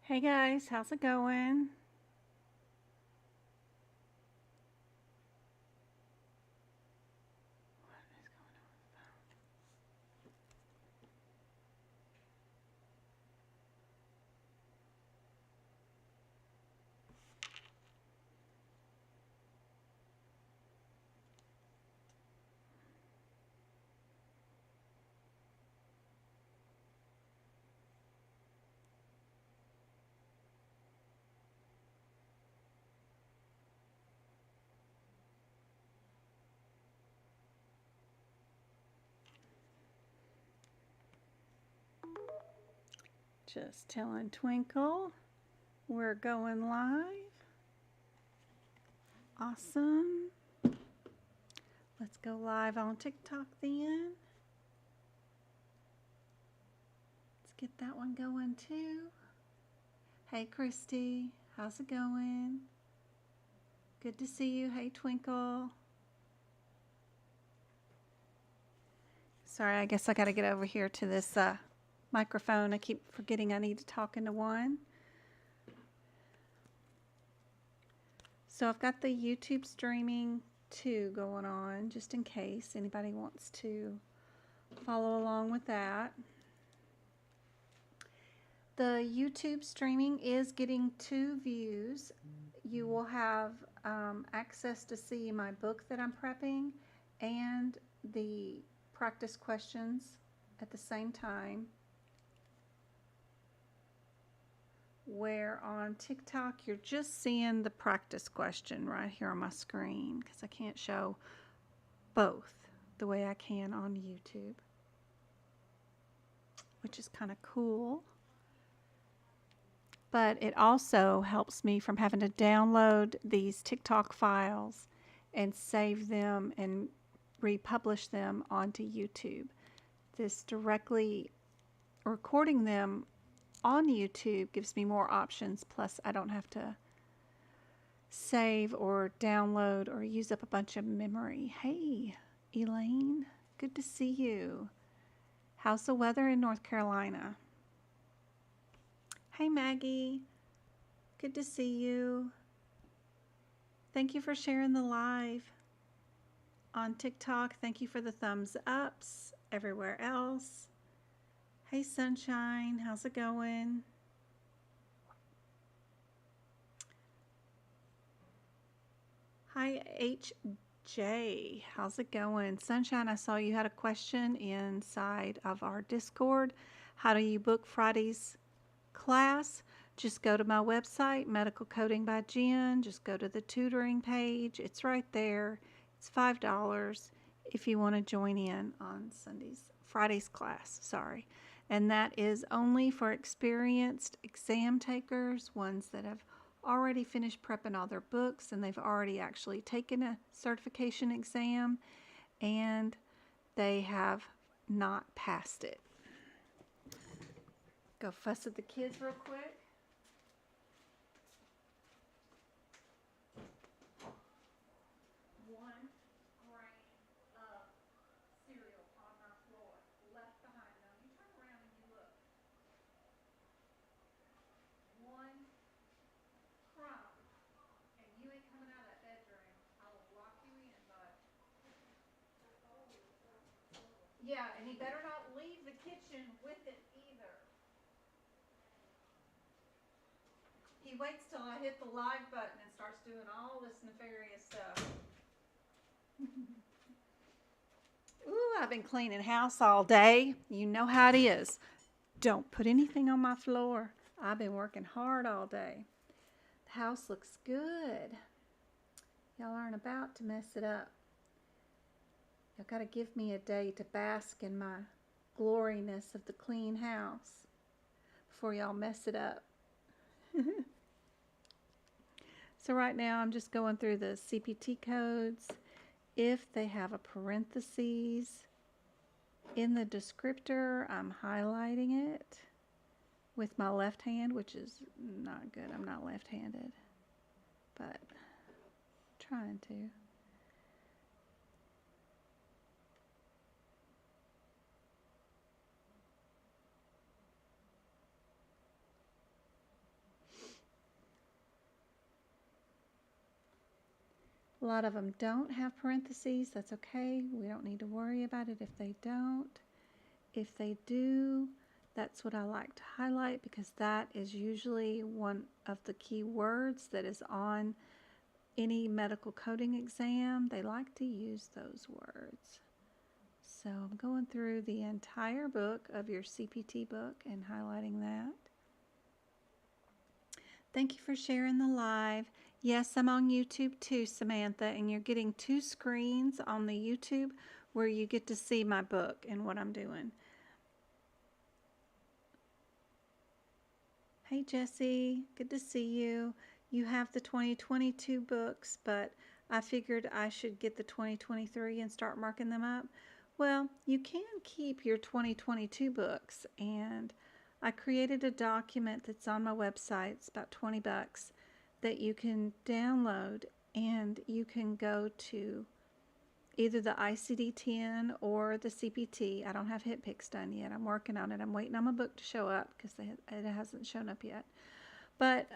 Hey guys, how's it going? Just telling Twinkle we're going live. Awesome. Let's go live on TikTok then. Let's get that one going too. Hey Christy, how's it going? Good to see you. Hey Twinkle. Sorry, I guess I got to get over here to this microphone. I keep forgetting I need to talk into one. So I've got the YouTube streaming too going on, just in case anybody wants to follow along with that. The YouTube streaming is getting 2 views. You will have access to see my book that I'm prepping and the practice questions at the same time. Where on TikTok you're just seeing the practice question right here on my screen because I can't show both the way I can on YouTube, which is kind of cool. But it also helps me from having to download these TikTok files and save them and republish them onto YouTube. This directly recording them on YouTube gives me more options, plus I don't have to save or download or use up a bunch of memory. Hey, Elaine, good to see you. How's the weather in North Carolina? Hey, Maggie, good to see you. Thank you for sharing the live on TikTok. Thank you for the thumbs ups everywhere else. Hey, Sunshine, how's it going? Hi, HJ, how's it going? Sunshine, I saw you had a question inside of our Discord. How do you book Friday's class? Just go to my website, Medical Coding by Jen. Just go to the tutoring page. It's right there. It's $5 if you want to join in on Friday's class, sorry. And that is only for experienced exam takers, ones that have already finished prepping all their books and they've already actually taken a certification exam and they have not passed it. Go fuss at the kids real quick. One grain of cereal on my floor, left behind. Now you turn around and you look. One crumb, and you ain't coming out of that bedroom. I will lock you in, bud. Yeah, and he better not leave the kitchen with it either. He waits till I hit the live button and starts doing all this nefarious stuff. Ooh, I've been cleaning house all day. You know how it is. Don't put anything on my floor. I've been working hard all day. The house looks good. Y'all aren't about to mess it up. Y'all got to give me a day to bask in my gloriness of the clean house before y'all mess it up. So right now I'm just going through the CPT codes. If they have a parentheses in the descriptor, I'm highlighting it with my left hand, which is not good. I'm not left-handed, but trying to. A lot of them don't have parentheses. That's okay. We don't need to worry about it if they don't. If they do, that's what I like to highlight because that is usually one of the key words that is on any medical coding exam. They like to use those words. So I'm going through the entire book of your CPT book and highlighting that. Thank you for sharing the live. Yes, I'm on YouTube too, Samantha, and you're getting 2 screens on the YouTube where you get to see my book and what I'm doing. Hey, Jesse, good to see you. You have the 2022 books, but I figured I should get the 2023 and start marking them up. Well, you can keep your 2022 books, and I created a document that's on my website. It's about 20 bucks that you can download, and you can go to either the ICD-10 or the CPT. I don't have hip picks done yet. I'm working on it. I'm waiting on my book to show up because it hasn't shown up yet. But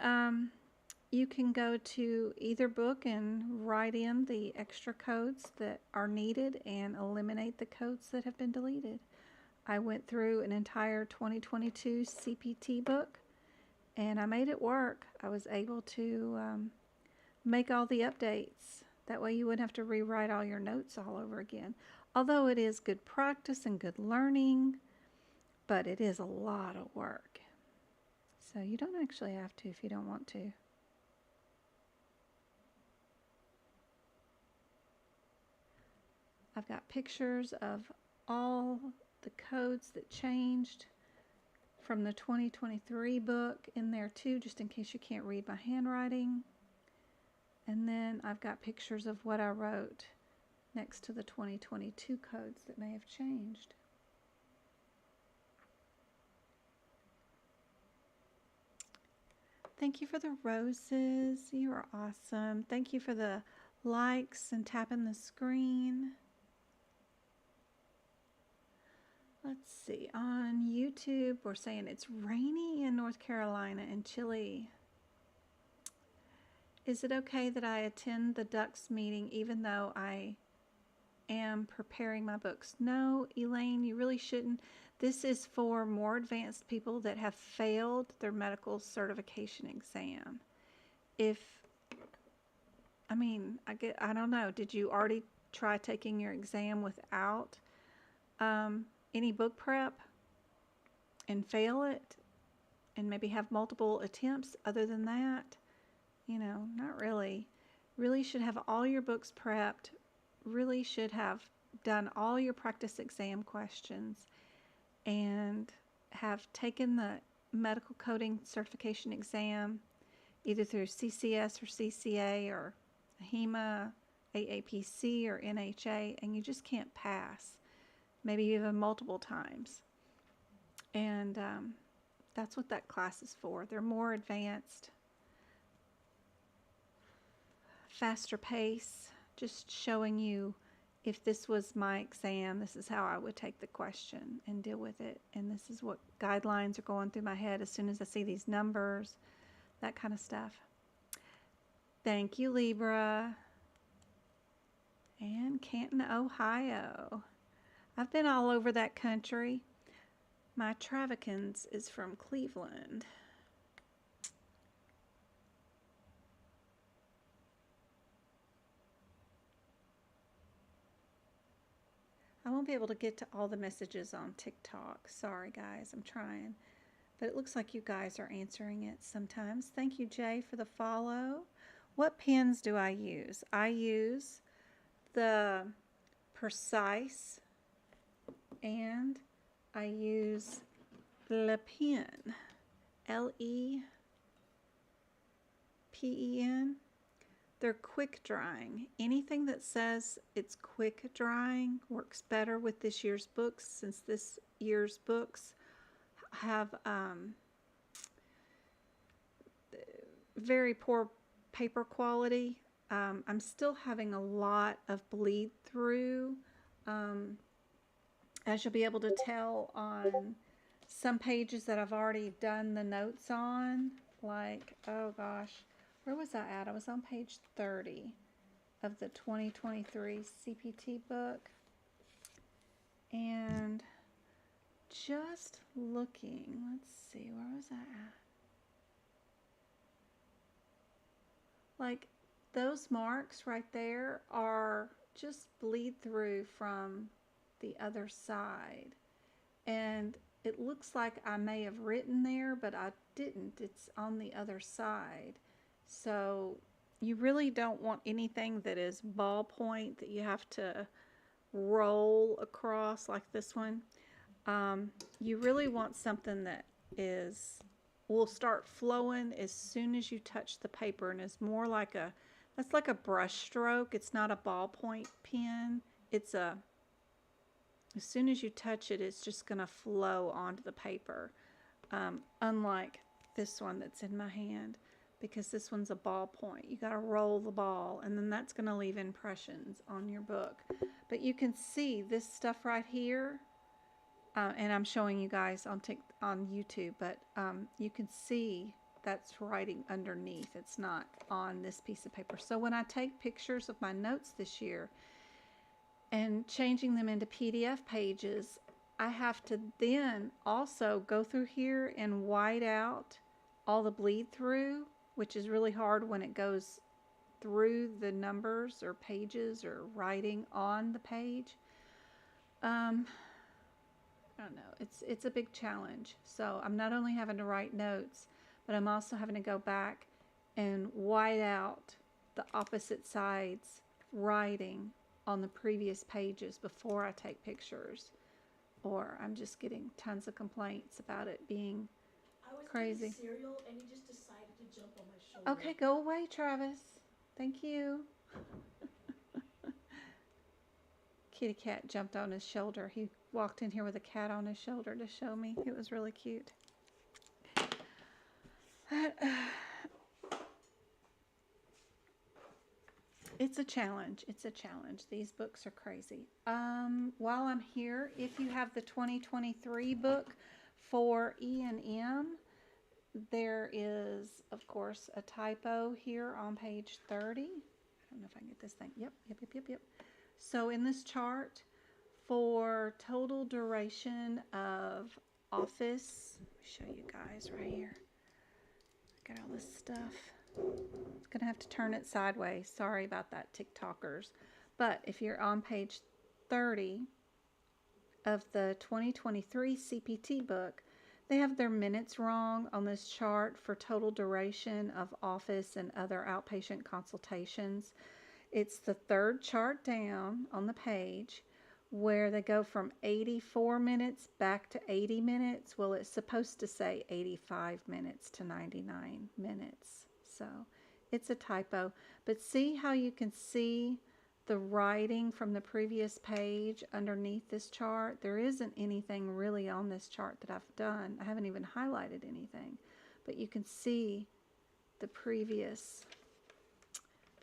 you can go to either book and write in the extra codes that are needed and eliminate the codes that have been deleted. I went through an entire 2022 CPT book and I made it work. I was able to make all the updates. That way you wouldn't have to rewrite all your notes all over again. Although it is good practice and good learning, but it is a lot of work. So you don't actually have to if you don't want to. I've got pictures of all the codes that changed from the 2023 book in there too, just in case you can't read my handwriting. And then I've got pictures of what I wrote next to the 2022 codes that may have changed. Thank you for the roses. You are awesome. Thank you for the likes and tapping the screen. Let's see. On YouTube, we're saying it's rainy in North Carolina and chilly. Is it okay that I attend the Ducks meeting even though I am preparing my books? No, Elaine, you really shouldn't. This is for more advanced people that have failed their medical certification exam. I don't know. Did you already try taking your exam without any book prep and fail it and maybe have multiple attempts? Other than that, not really. Really should have all your books prepped. Really should have done all your practice exam questions and have taken the medical coding certification exam either through CCS or CCA or HEMA, AAPC or NHA, and you just can't pass. Maybe even multiple times. And that's what that class is for. They're more advanced, faster pace, just showing you if this was my exam, this is how I would take the question and deal with it. And this is what guidelines are going through my head as soon as I see these numbers, that kind of stuff. Thank you, Libra. And Canton, Ohio. I've been all over that country. My Travikins is from Cleveland. I won't be able to get to all the messages on TikTok. Sorry, guys, I'm trying. But it looks like you guys are answering it sometimes. Thank you, Jay, for the follow. What pens do I use? I use the Precise and I use Le Pen, L-E-P-E-N. They're quick drying. Anything that says it's quick drying works better with this year's books, since this year's books have very poor paper quality. I'm still having a lot of bleed through, as you'll be able to tell on some pages that I've already done the notes on. Like, oh gosh, where was I at? I was on page 30 of the 2023 CPT book. And just looking, let's see, where was I at? Like, those marks right there are just bleed through from the other side. And it looks like I may have written there, but I didn't. It's on the other side. So you really don't want anything that is ballpoint that you have to roll across like this one. You really want something that will start flowing as soon as you touch the paper, and is more like that's like a brush stroke. It's not a ballpoint pen. It's as soon as you touch it, it's just going to flow onto the paper. Unlike this one that's in my hand, because this one's a ballpoint. You got to roll the ball, and then that's going to leave impressions on your book. But you can see this stuff right here. And I'm showing you guys on YouTube, but you can see that's writing underneath. It's not on this piece of paper. So when I take pictures of my notes this year and changing them into PDF pages, I have to then also go through here and white out all the bleed through, which is really hard when it goes through the numbers or pages or writing on the page. I don't know. It's a big challenge. So I'm not only having to write notes, but I'm also having to go back and white out the opposite sides writing on the previous pages before I take pictures. Or I'm just getting tons of complaints about it being crazy. I was eating cereal and he just decided to jump on my shoulder. Okay, go away, Travis. Thank you. Kitty cat jumped on his shoulder. He walked in here with a cat on his shoulder to show me. It was really cute. It's a challenge. It's a challenge. These books are crazy. While I'm here, if you have the 2023 book for E&M, there is, of course, a typo here on page 30. I don't know if I can get this thing. Yep. So in this chart, for total duration of office, let me show you guys right here. Got all this stuff. It's going to have to turn it sideways. Sorry about that, TikTokers. But if you're on page 30 of the 2023 CPT book, they have their minutes wrong on this chart for total duration of office and other outpatient consultations. It's the third chart down on the page where they go from 84 minutes back to 80 minutes. Well, it's supposed to say 85 minutes to 99 minutes. So it's a typo. But see how you can see the writing from the previous page underneath this chart? There isn't anything really on this chart that I've done. I haven't even highlighted anything. But you can see the previous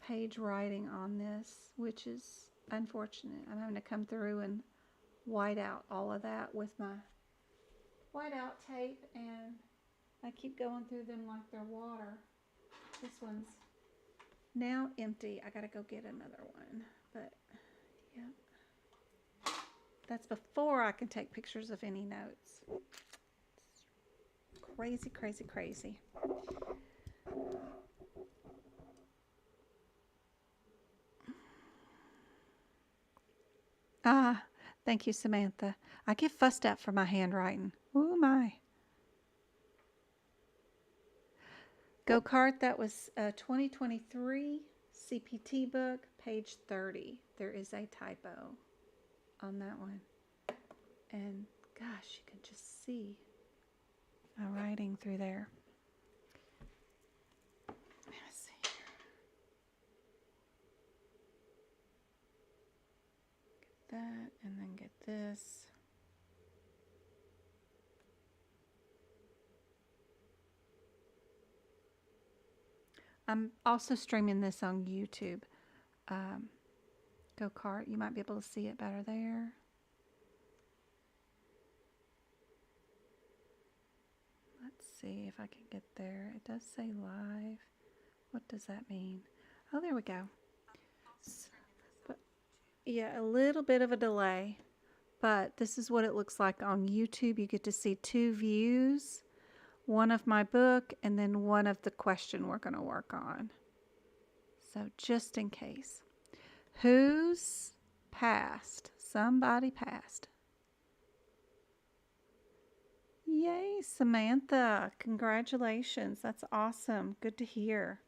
page writing on this, which is unfortunate. I'm having to come through and white out all of that with my whiteout tape, and I keep going through them like they're water. This one's now empty. I gotta go get another one, but yeah, that's before I can take pictures of any notes. It's crazy. Thank you, Samantha. I get fussed at for my handwriting. Ooh, my. Go-kart, that was a 2023 CPT book, page 30. There is a typo on that one. And gosh, you can just see my writing through there. Let's see here. Get that, and then get this. I'm also streaming this on YouTube. Go-kart, you might be able to see it better there. Let's see if I can get there. It does say live. What does that mean? Oh, there we go. But yeah, a little bit of a delay, but this is what it looks like on YouTube. You get to see two views, one of my book and then one of the question we're going to work on. So just in case. Who's passed? Somebody passed. Yay, Samantha. Congratulations. That's awesome. Good to hear.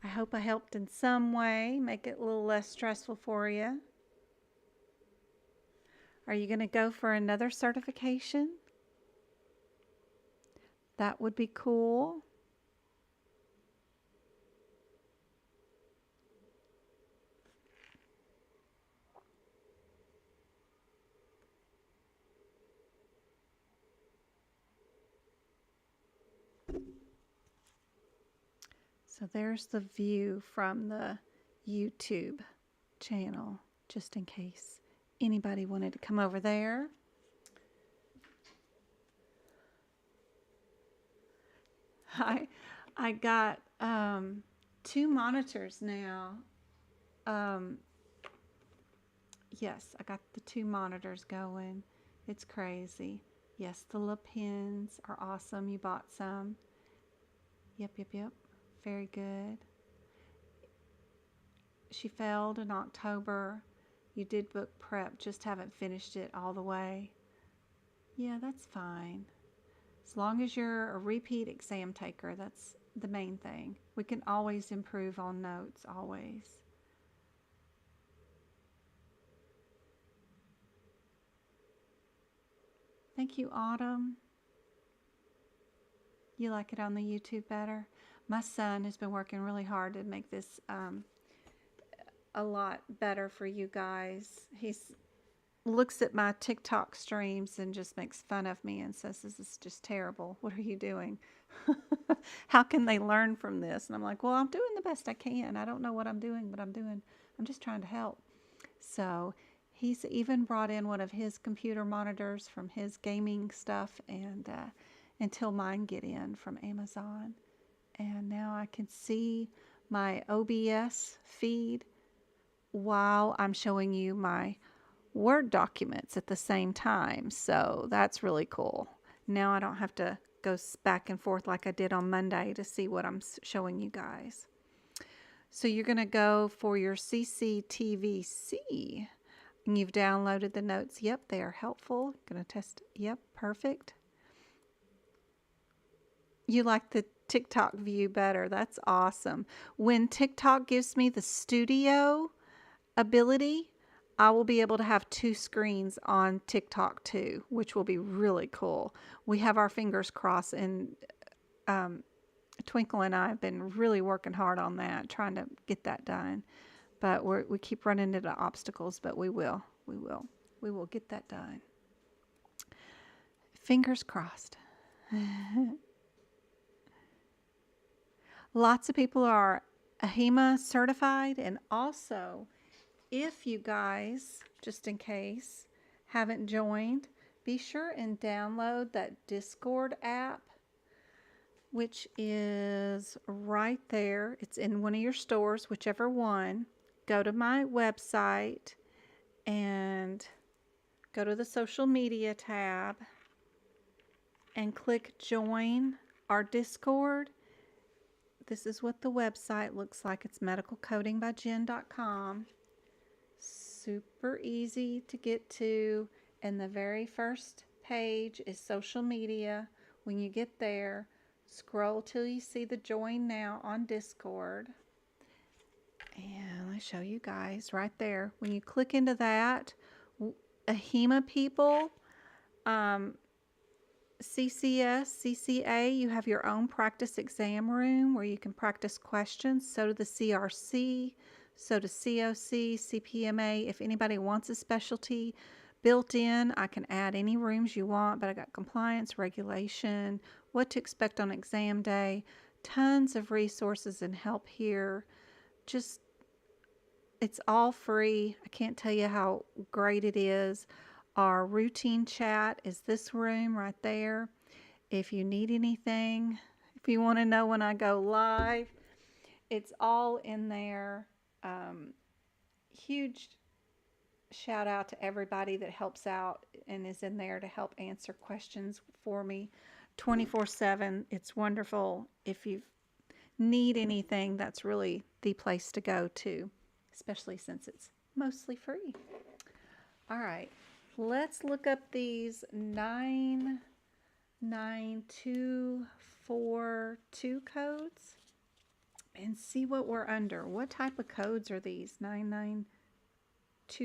I hope I helped in some way, make it a little less stressful for you. Are you going to go for another certification? That would be cool. So there's the view from the YouTube channel, just in case anybody wanted to come over there. I got 2 monitors now. Yes, I got the 2 monitors going. It's crazy. Yes, the La pens are awesome. You bought some. Yep. Very good. She failed in October. You did book prep, just haven't finished it all the way. Yeah, that's fine. As long as you're a repeat exam taker, that's the main thing. We can always improve on notes, always. Thank you, Autumn. You like it on the YouTube better? My son has been working really hard to make this a lot better for you guys. He looks at my TikTok streams and just makes fun of me and says, this is just terrible. What are you doing? How can they learn from this? And I'm like, well, I'm doing the best I can. I don't know what I'm doing, but I'm just trying to help. So he's even brought in one of his computer monitors from his gaming stuff, and until mine get in from Amazon. And now I can see my OBS feed while I'm showing you my Word documents at the same time. So that's really cool. Now I don't have to go back and forth like I did on Monday to see what I'm showing you guys. So you're going to go for your CCTVC. And you've downloaded the notes. Yep, they are helpful. Going to test. Yep, perfect. You like the TikTok view better. That's awesome. When TikTok gives me the studio ability, I will be able to have 2 screens on TikTok too, which will be really cool. We have our fingers crossed, and Twinkle and I have been really working hard on that, trying to get that done. But we keep running into obstacles, but we will get that done. Fingers crossed. Lots of people are AHEMA certified, and also, if you guys, just in case, haven't joined, be sure and download that Discord app, which is right there. It's in one of your stores, whichever one. Go to my website and go to the social media tab and click join our Discord. This is what the website looks like. It's medicalcodingbyjen.com. Super easy to get to, and the very first page is social media. When you get there, scroll till you see the join now on Discord, and I show you guys right there. When you click into that, AHEMA people, CCS, CCA, you have your own practice exam room where you can practice questions. So do the CRC, so do COC, CPMA. If anybody wants a specialty built in, I can add any rooms you want, but I got compliance, regulation, what to expect on exam day, tons of resources and help here. Just, it's all free. I can't tell you how great it is. Our routine chat is this room right there. If you need anything, if you want to know when I go live, it's all in there. Huge shout out to everybody that helps out and is in there to help answer questions for me 24/7. It's wonderful. If you need anything, that's really the place to go to, especially since it's mostly free. All right, let's look up these 99242 codes and see what we're under. What type of codes are these 99242s? We're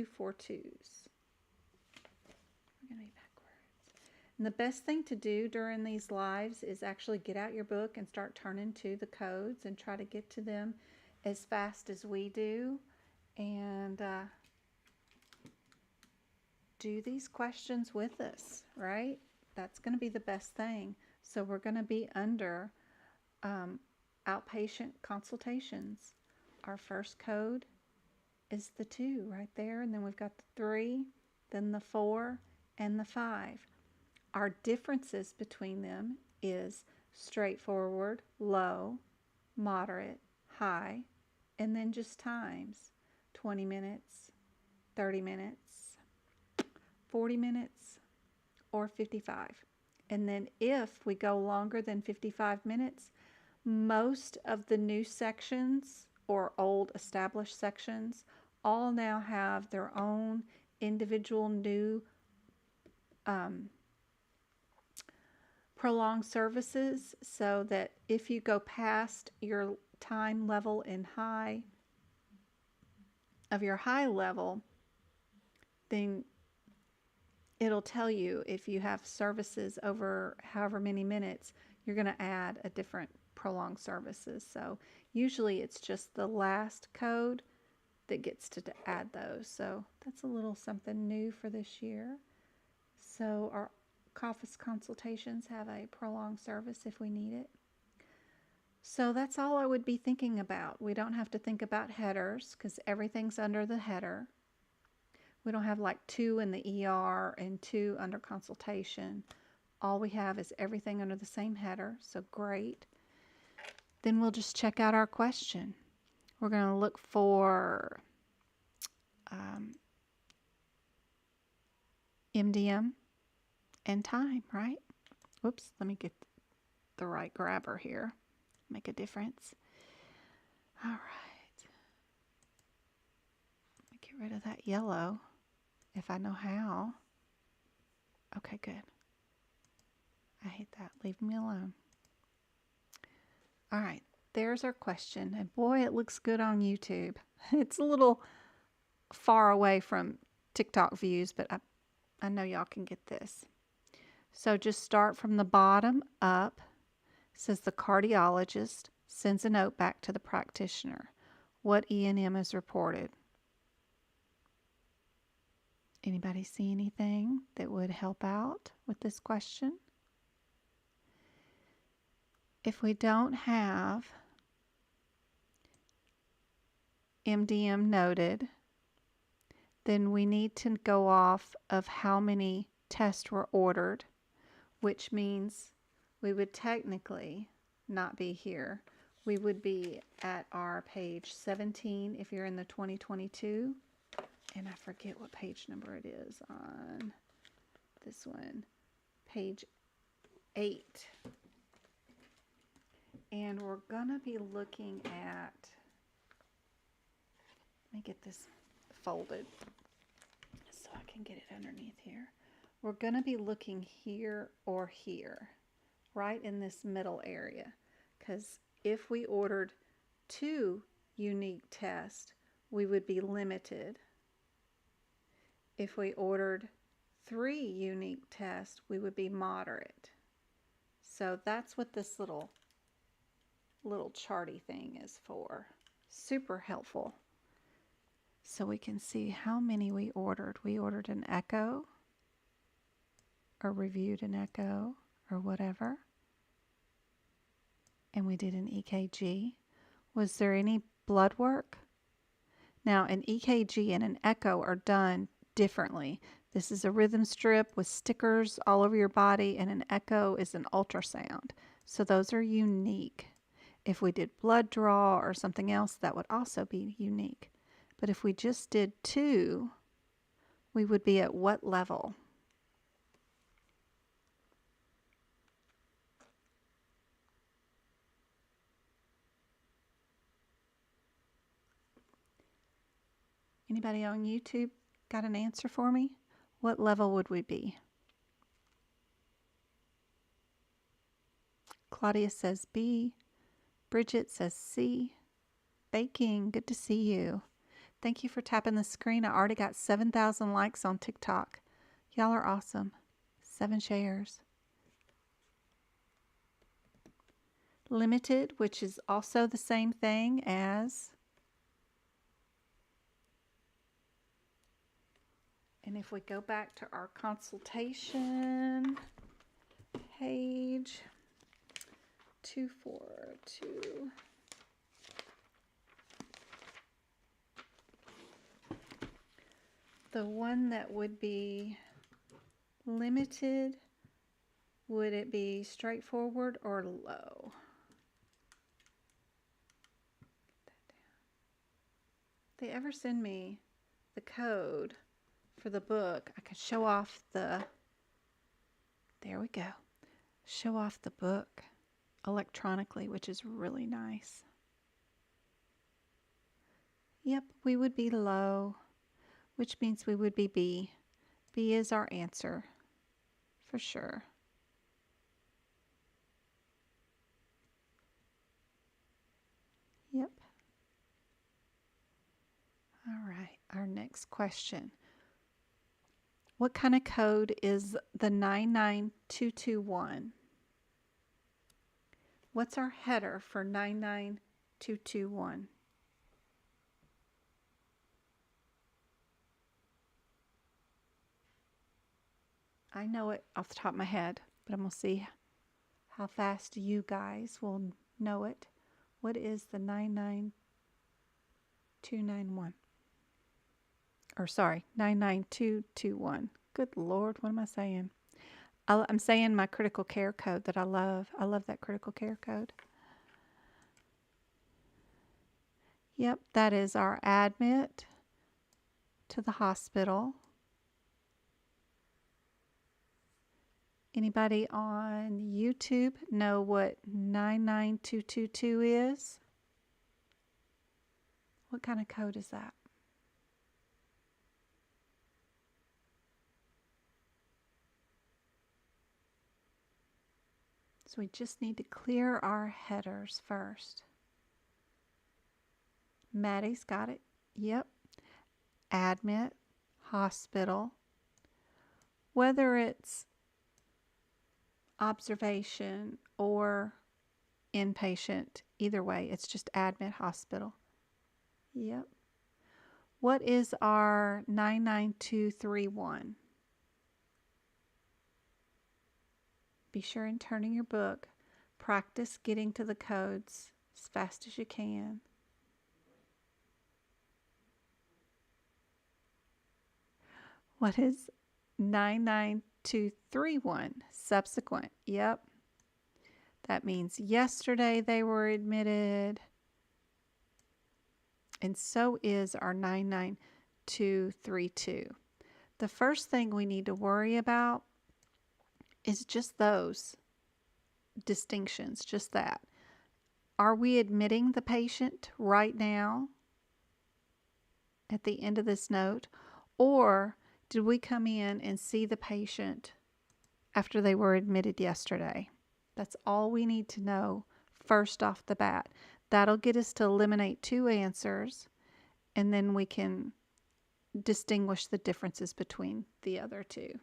going to be backwards. And the best thing to do during these lives is actually get out your book and start turning to the codes and try to get to them as fast as we do. And do these questions with us, right? That's going to be the best thing. So we're going to be under outpatient consultations. Our first code is the 2 right there, and then we've got the 3, then the 4, and the 5. Our differences between them is straightforward, low, moderate, high, and then just times. 20 minutes, 30 minutes, 40 minutes, or 55. And then if we go longer than 55 minutes, most of the new sections or old established sections all now have their own individual new prolonged services, so that if you go past your time level in high of your high level, then it'll tell you if you have services over however many minutes, you're going to add a different prolonged services. So usually it's just the last code that gets to add those. So that's a little something new for this year. So our office consultations have a prolonged service if we need it. So that's all I would be thinking about. We don't have to think about headers because everything's under the header. We don't have like 2 in the ER and 2 under consultation. All we have is everything under the same header, so great. Then we'll just check out our question. We're going to look for MDM and time, right? Whoops, let me get the right grabber here. Make a difference. All right. Let me get rid of that yellow if I know how. Okay, good. I hate that. Leave me alone. All right, there's our question. And boy, it looks good on YouTube. It's a little far away from TikTok views, but I know y'all can get this. So just start from the bottom up. It says the cardiologist sends a note back to the practitioner. What E&M is reported? Anybody see anything that would help out with this question? If we don't have MDM noted, then we need to go off of how many tests were ordered, which means we would technically not be here. We would be at our page 17 if you're in the 2022, and I forget what page number it is on this one, page 8. And we're going to be looking at, let me get this folded so I can get it underneath here. We're going to be looking here or here, right in this middle area, because if we ordered 2 unique tests, we would be limited. If we ordered 3 unique tests, we would be moderate. So that's what this little charty thing is for. Super helpful. So we can see how many we ordered. We ordered an echo, or reviewed an echo, or whatever. And we did an EKG. Was there any blood work? Now, an EKG and an echo are done differently. This is a rhythm strip with stickers all over your body, and an echo is an ultrasound. So those are unique. If we did blood draw or something else, that would also be unique. But if we just did 2, we would be at what level? Anybody on YouTube got an answer for me? What level would we be? Claudia says B. Bridget says C. Baking, good to see you. Thank you for tapping the screen. I already got 7,000 likes on TikTok. Y'all are awesome. 7 shares. Limited, which is also the same thing as, and if we go back to our consultation page 242, the one that would be limited, would it be straightforward or low? If they ever send me the code for the book, I could show off the, there we go, show off the book electronically, which is really nice. Yep, we would be low, which means we would be B. B is our answer, for sure. Yep. All right, our next question. What kind of code is the 99221? What's our header for 99221? I know it off the top of my head, but I'm going to see how fast you guys will know it. What is the 99291? Or sorry, 99221. Good Lord, what am I saying? I'm saying my critical care code that I love. I love that critical care code. Yep, that is our admit to the hospital. Anybody on YouTube know what 99222 is? What kind of code is that? So we just need to clear our headers first. Maddie's got it. Yep. Admit, hospital. Whether it's observation or inpatient, either way, it's just admit, hospital. Yep. What is our 99231? Be sure and turn in your book. Practice getting to the codes as fast as you can. What is 99231? Subsequent. Yep. That means yesterday they were admitted. And so is our 99232. The first thing we need to worry about is just those distinctions, just that. Are we admitting the patient right now at the end of this note? Or did we come in and see the patient after they were admitted yesterday? That's all we need to know first off the bat. That'll get us to eliminate 2 answers, and then we can distinguish the differences between the other 2.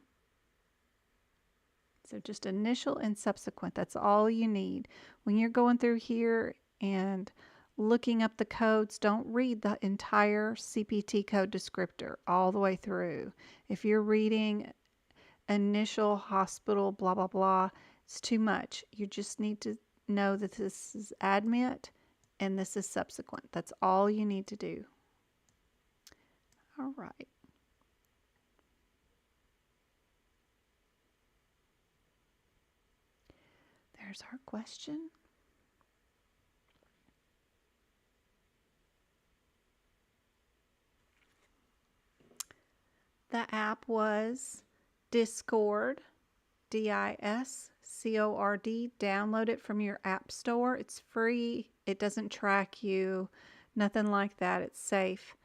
So just initial and subsequent, that's all you need. When you're going through here and looking up the codes, don't read the entire CPT code descriptor all the way through. If you're reading initial, hospital, blah, blah, blah, it's too much. You just need to know that this is admit and this is subsequent. That's all you need to do. All right. There's our question. The app was Discord, Discord. Download it from your app store. It's free. It doesn't track you, nothing like that. It's safe.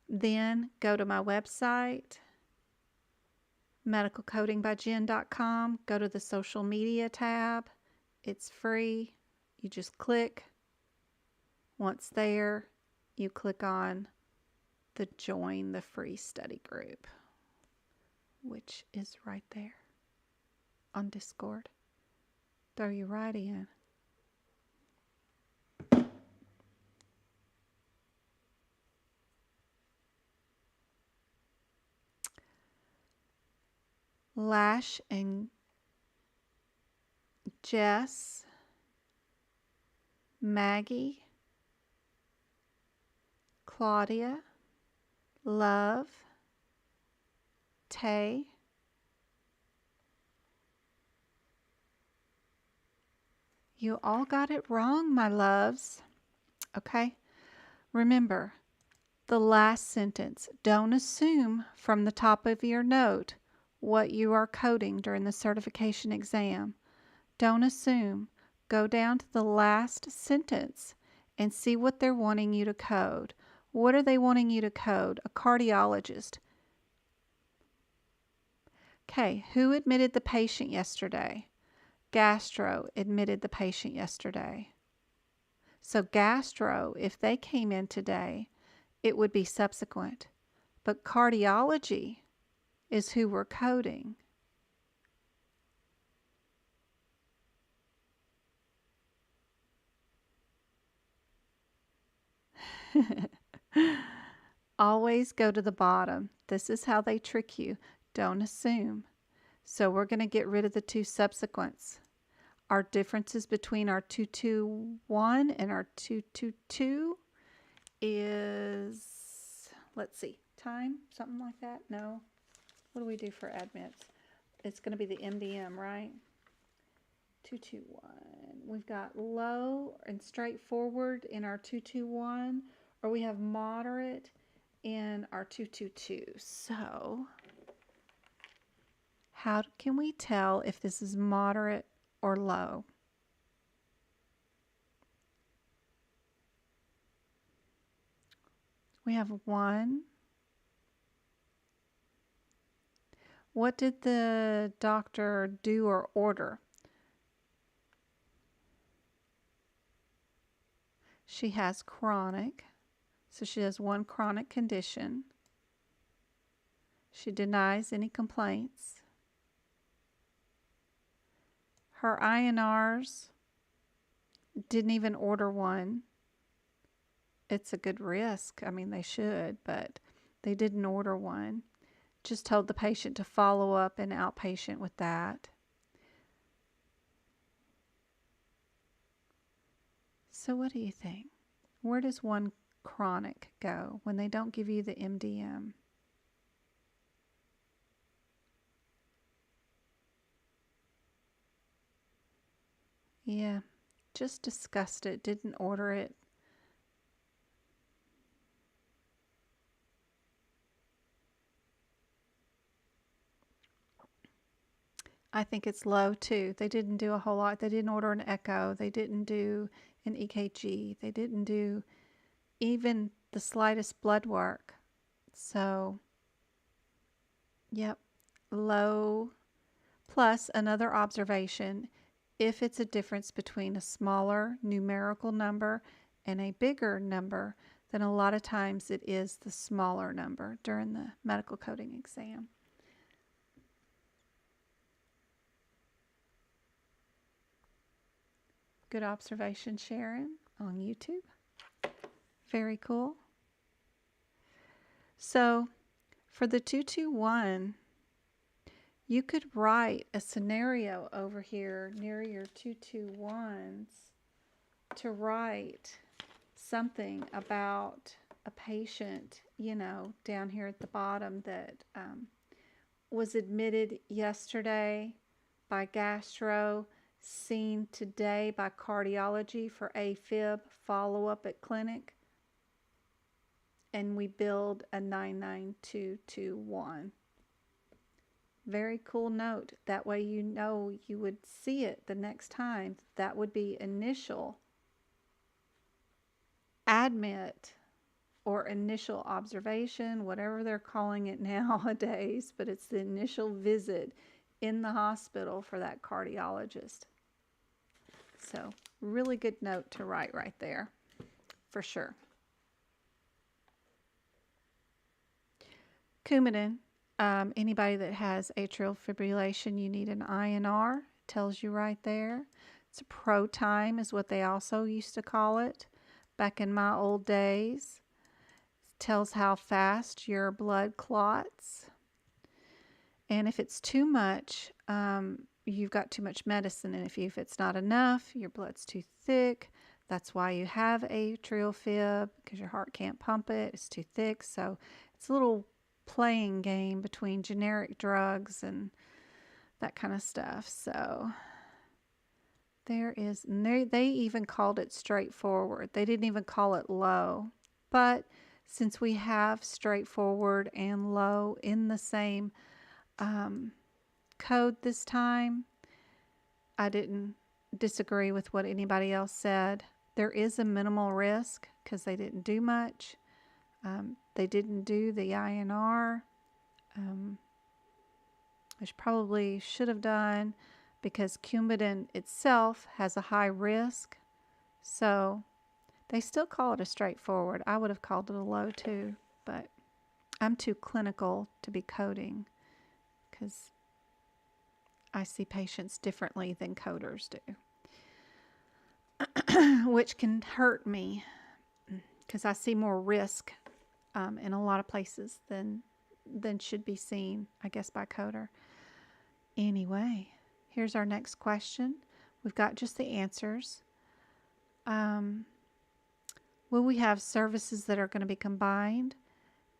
Then go to my website, medicalcodingbyjen.com. Go to the social media tab. It's free. You just click. Once there, you click on the join the free study group, which is right there on Discord. Throw you right in. Lash and Jess, Maggie, Claudia, Love, Tay, you all got it wrong, my loves. Okay? Remember, the last sentence. Don't assume from the top of your note what you are coding during the certification exam. Don't assume. Go down to the last sentence and see what they're wanting you to code. What are they wanting you to code? A cardiologist. Okay, who admitted the patient yesterday? Gastro admitted the patient yesterday. So gastro, if they came in today, it would be subsequent. But cardiology is who we're coding. Always go to the bottom. This is how they trick you. Don't assume. So we're going to get rid of the two subsequents. Our differences between our 221 and our 222 is, let's see, time, something like that? No. What do we do for admits? It's going to be the MDM, right? 221. We've got low and straightforward in our 221, or we have moderate in our 222. So, how can we tell if this is moderate or low? We have 1. What did the doctor do or order? She has chronic, so she has 1 chronic condition. She denies any complaints. Her INRs didn't even order one. It's a good risk. I mean, they should, but they didn't order one. Just told the patient to follow up in outpatient with that. So what do you think? Where does 1 chronic go when they don't give you the MDM? Yeah, just discussed it, didn't order it. I think it's low too. They didn't do a whole lot. They didn't order an echo. They didn't do an EKG. They didn't do even the slightest blood work. So, yep, low. Plus, another observation, if it's a difference between a smaller numerical number and a bigger number, then a lot of times it is the smaller number during the medical coding exam. Good observation, Sharon, on YouTube. Very cool. So for the 221, you could write a scenario over here near your 221s to write something about a patient, you know, down here at the bottom that was admitted yesterday by gastro, seen today by cardiology for AFib, follow-up at clinic. and we billed a 99221. Very cool note. That way you know you would see it the next time. That would be initial admit or initial observation, whatever they're calling it nowadays, but it's the initial visit in the hospital for that cardiologist. So really good note to write right there, for sure. Coumadin. Anybody that has atrial fibrillation, you need an INR. Tells you right there. It's a pro time is what they also used to call it back in my old days. It tells how fast your blood clots. And if it's too much, you've got too much medicine. And if it's not enough, your blood's too thick. That's why you have atrial fib, because your heart can't pump it. It's too thick. So it's a little playing game between generic drugs and that kind of stuff. So there is, and they even called it straightforward. They didn't even call it low. But since we have straightforward and low in the same code this time, I didn't disagree with what anybody else said. There is a minimal risk because they didn't do much. They didn't do the INR, which probably should have done, because Coumadin itself has a high risk. So they still call it a straightforward. I would have called it a low too, but I'm too clinical to be coding because I see patients differently than coders do, which can hurt me because I see more risk in a lot of places than should be seen, I guess, by coder. Anyway, here's our next question. We've got just the answers. Will we have services that are going to be combined?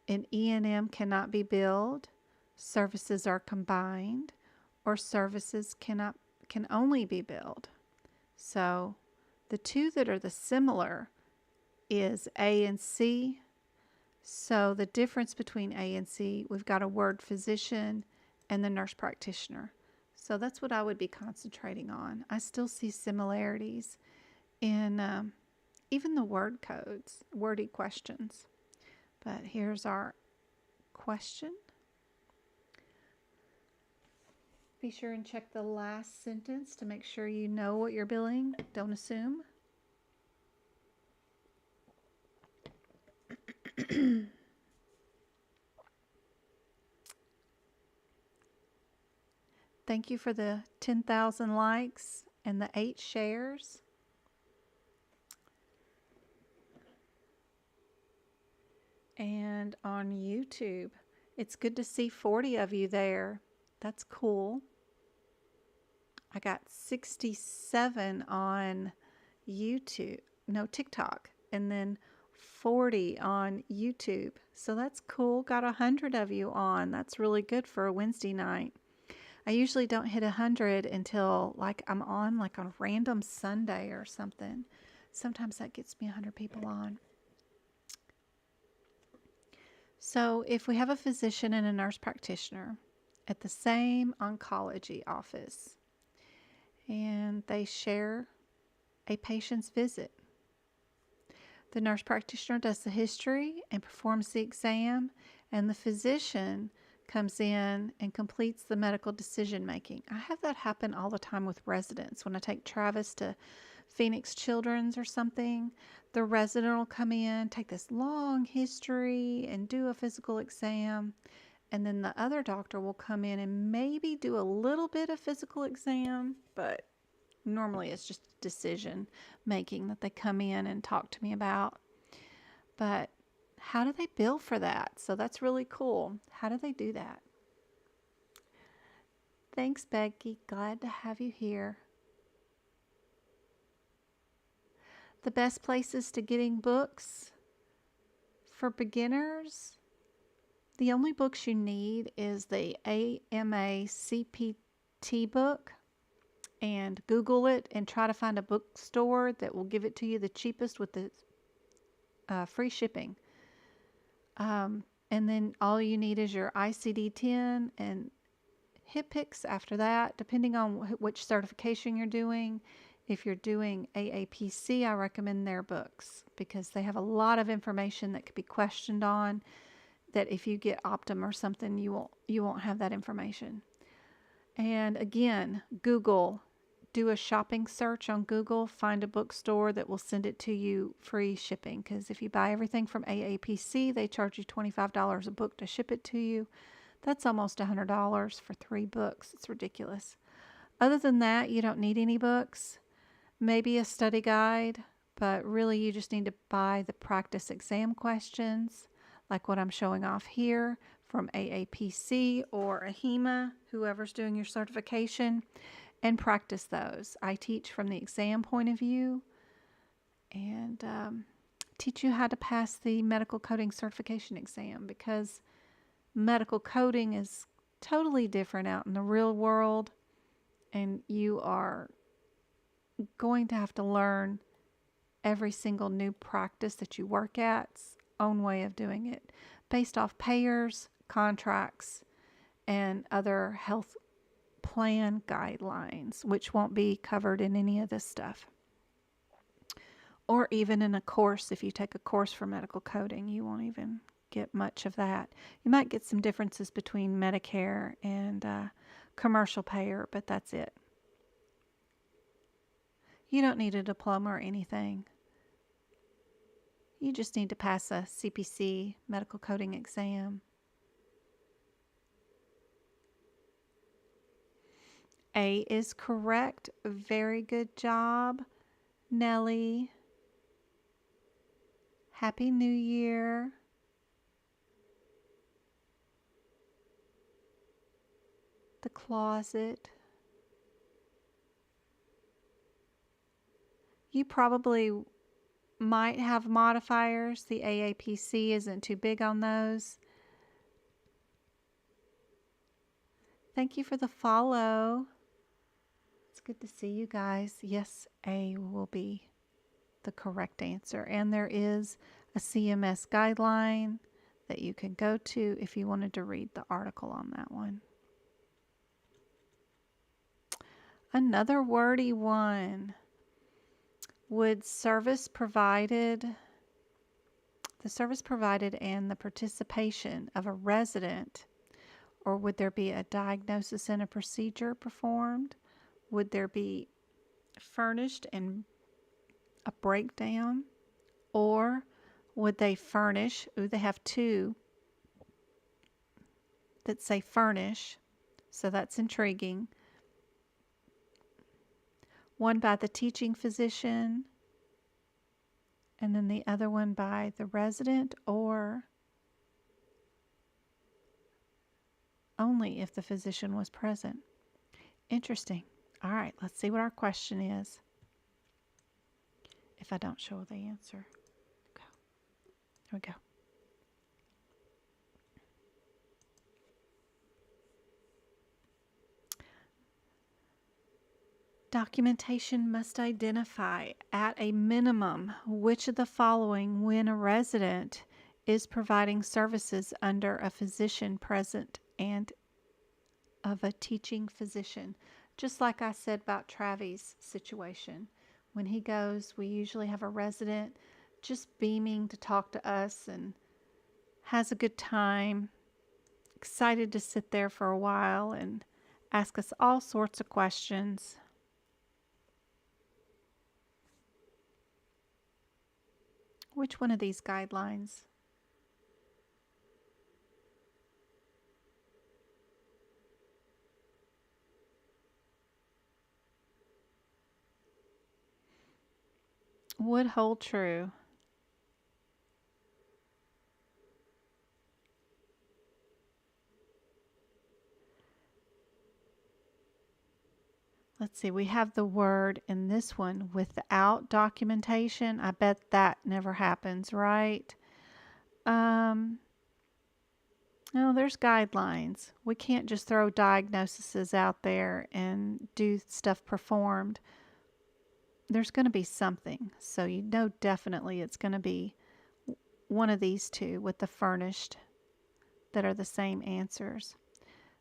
An E&M cannot be billed. Services are combined, or services can only be billed. So the two that are the similar is A and C. So the difference between A and C, we've got a word physician and the nurse practitioner. So that's what I would be concentrating on. I still see similarities in even the word codes, wordy questions. But here's our question. Be sure and check the last sentence to make sure you know what you're billing. Don't assume. Thank you for the 10,000 likes and the 8 shares. And on YouTube, it's good to see 40 of you there. That's cool. I got 67 on YouTube, no, TikTok, and then 40 on YouTube. So that's cool. Got 100 of you on. That's really good for a Wednesday night. I usually don't hit 100 until I'm on a random Sunday or something. Sometimes that gets me 100 people on. So if we have a physician and a nurse practitioner at the same oncology office and they share a patient's visit, the nurse practitioner does the history and performs the exam, and the physician comes in and completes the medical decision making. I have that happen all the time with residents. When I take Travis to Phoenix Children's or something, the resident will come in, take this long history and do a physical exam, and then the other doctor will come in and maybe do a little bit of physical exam, but normally it's just decision making that they come in and talk to me about. But how do they bill for that? So that's really cool. How do they do that? Thanks, Becky. Glad to have you here. The best places to getting books for beginners, the only books you need is the AMA CPT book, and Google it and try to find a bookstore that will give it to you the cheapest with the free shipping. And then all you need is your ICD-10 and HIPICS after that, depending on which certification you're doing. If you're doing AAPC, I recommend their books because they have a lot of information that could be questioned on, that if you get Optum or something, you won't have that information. And again, Google. Do a shopping search on Google, find a bookstore that will send it to you free shipping, because if you buy everything from AAPC, they charge you $25 a book to ship it to you. That's almost $100 for 3 books. It's ridiculous. Other than that, you don't need any books. Maybe a study guide, but really you just need to buy the practice exam questions, like what I'm showing off here from AAPC or AHEMA, whoever's doing your certification, and practice those. I teach from the exam point of view and teach you how to pass the medical coding certification exam, because medical coding is totally different out in the real world, and you are going to have to learn every single new practice that you work at's own way of doing it, based off payers, contracts, and other health plan guidelines, which won't be covered in any of this stuff. Or even in a course, if you take a course for medical coding, you won't even get much of that. You might get some differences between Medicare and commercial payer, but that's it. You don't need a diploma or anything. You just need to pass a CPC medical coding exam. A is correct. Very good job, Nellie. Happy New Year. The closet. You probably might have modifiers. The AAPC isn't too big on those. Thank you for the follow. It's good to see you guys. Yes, A will be the correct answer. And there is a CMS guideline that you can go to if you wanted to read the article on that one. Another wordy one. Would the service provided and the participation of a resident, or would there be a diagnosis and a procedure performed? Would there be furnished and a breakdown? Or would they furnish? Ooh, they have 2 that say furnish, so that's intriguing. One by the teaching physician, and then the other one by the resident, or only if the physician was present. Interesting. All right, let's see what our question is. If I don't show the answer. Go. Here we go. Documentation must identify at a minimum which of the following when a resident is providing services under a physician present and of a teaching physician. Just like I said about Travis' situation. When he goes, we usually have a resident just beaming to talk to us and has a good time, excited to sit there for a while and ask us all sorts of questions. Which one of these guidelines? Would hold true? Let's see, we have the word in this one without documentation. I bet that never happens, right? No, there's guidelines. We can't just throw diagnoses out there and do stuff performed. There's going to be something. So you know definitely it's going to be one of these two with the furnished that are the same answers.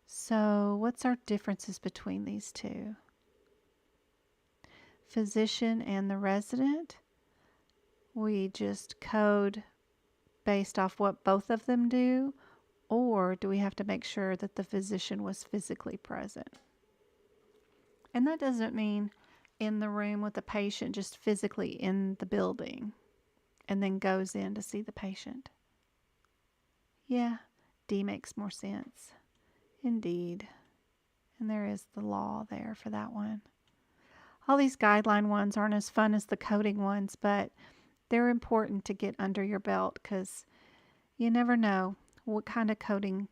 So what's our differences between these two? Physician and the resident. We just code based off what both of them do, or do we have to make sure that the physician was physically present? And that doesn't mean in the room with the patient, just physically in the building and then goes in to see the patient. Yeah, D makes more sense. Indeed. And there is the law there for that one. All these guideline ones aren't as fun as the coding ones, but they're important to get under your belt because you never know what kind of coding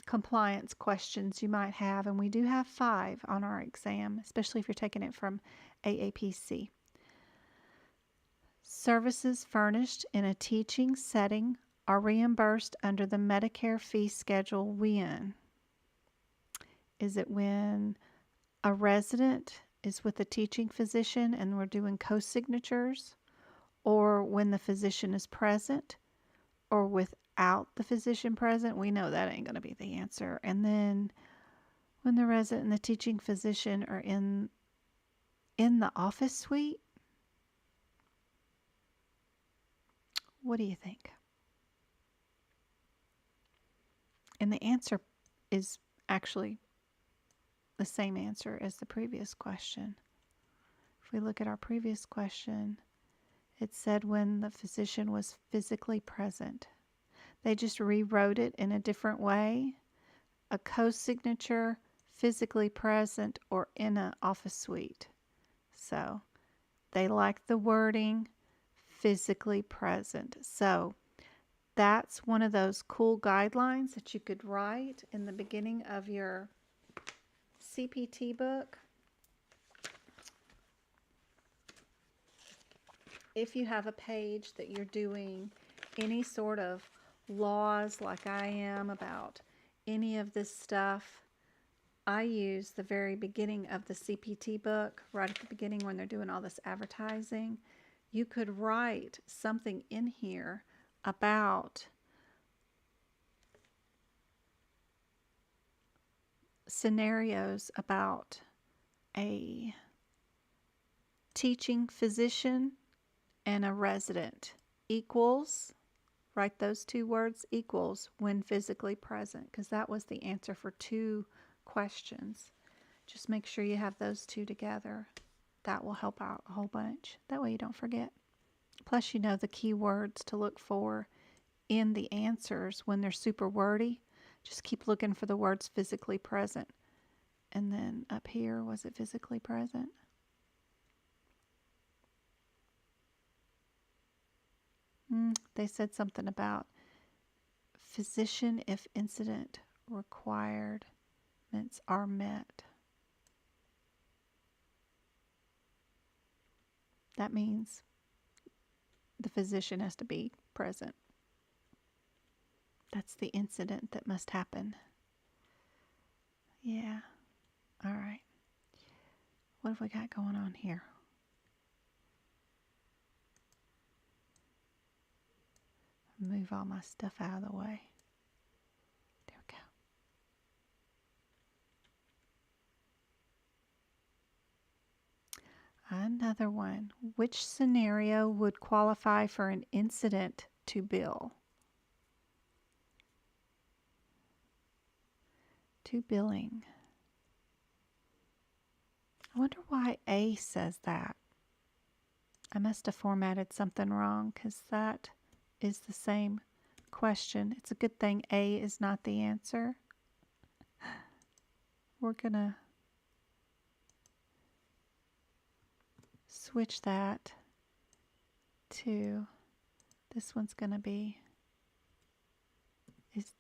compliance questions you might have. And we do have 5 on our exam, especially if you're taking it from AAPC. Services furnished in a teaching setting are reimbursed under the Medicare fee schedule when? Is it when a resident is with a teaching physician and we're doing co-signatures, or when the physician is present, or without the physician present? We know that ain't going to be the answer. And then when the resident and the teaching physician are in the office suite? What do you think? And the answer is actually the same answer as the previous question. If we look at our previous question, it said when the physician was physically present. They just rewrote it in a different way. A co-signature, physically present, or in an office suite. So they like the wording physically present. So that's one of those cool guidelines that you could write in the beginning of your CPT book. If you have a page that you're doing any sort of laws like I am about any of this stuff, I use the very beginning of the CPT book, right at the beginning when they're doing all this advertising. You could write something in here about scenarios about a teaching physician and a resident equals, write those 2 words, equals when physically present, because that was the answer for 2 questions. Just make sure you have those 2 together. That will help out a whole bunch. That way you don't forget. Plus, you know the key words to look for in the answers when they're super wordy. Just keep looking for the words physically present. And then up here, was it physically present? They said something about physician if incident requirements are met. That means the physician has to be present. That's the incident that must happen. Yeah. All right. What have we got going on here? Move all my stuff out of the way. There we go. Another one. Which scenario would qualify for an incident to bill? To billing. I wonder why A says that. I must have formatted something wrong because that is the same question. It's a good thing A is not the answer. We're going to switch that to, this one's going to be, is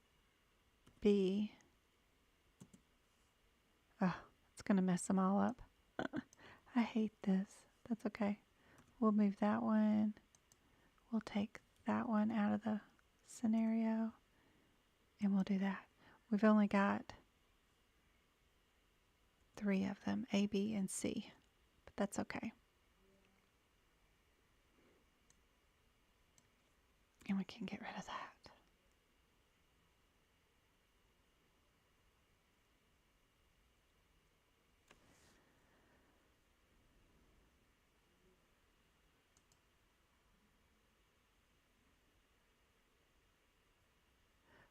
B. Oh, it's going to mess them all up. I hate this. That's okay. We'll move that one. We'll take that one out of the scenario, and we'll do that. We've only got 3 of them, A, B, and C, but that's okay. And we can get rid of that.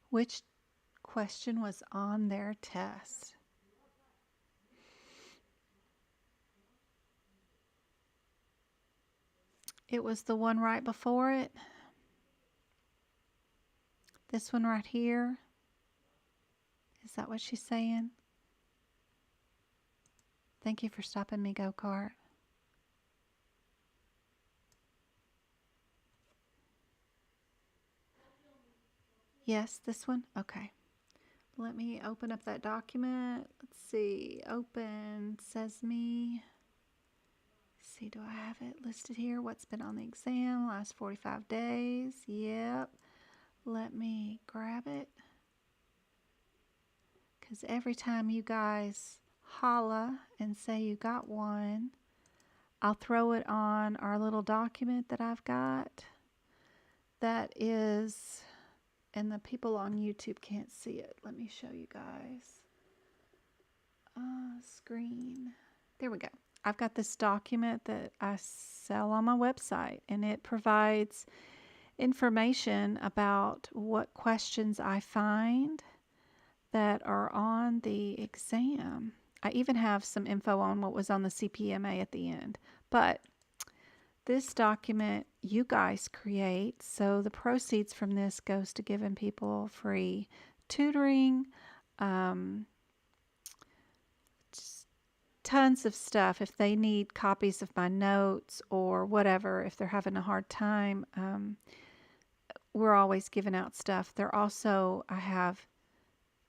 Which question was on their test? It was the one right before it. This one right here. Is that what she's saying? Thank you for stopping me, go-kart. Yes, this one? Okay. Let me open up that document. Let's see. Open Sesame. Let's see, do I have it listed here? What's been on the exam last 45 days? Yep. Let me grab it. Because every time you guys holla and say you got one, I'll throw it on our little document that I've got. That is, and the people on YouTube can't see it. Let me show you guys. Screen. There we go. I've got this document that I sell on my website, and it provides information about what questions I find that are on the exam. I even have some info on what was on the CPMA at the end. But this document you guys create, so the proceeds from this goes to giving people free tutoring, just tons of stuff. If they need copies of my notes or whatever, if they're having a hard time, we're always giving out stuff. I have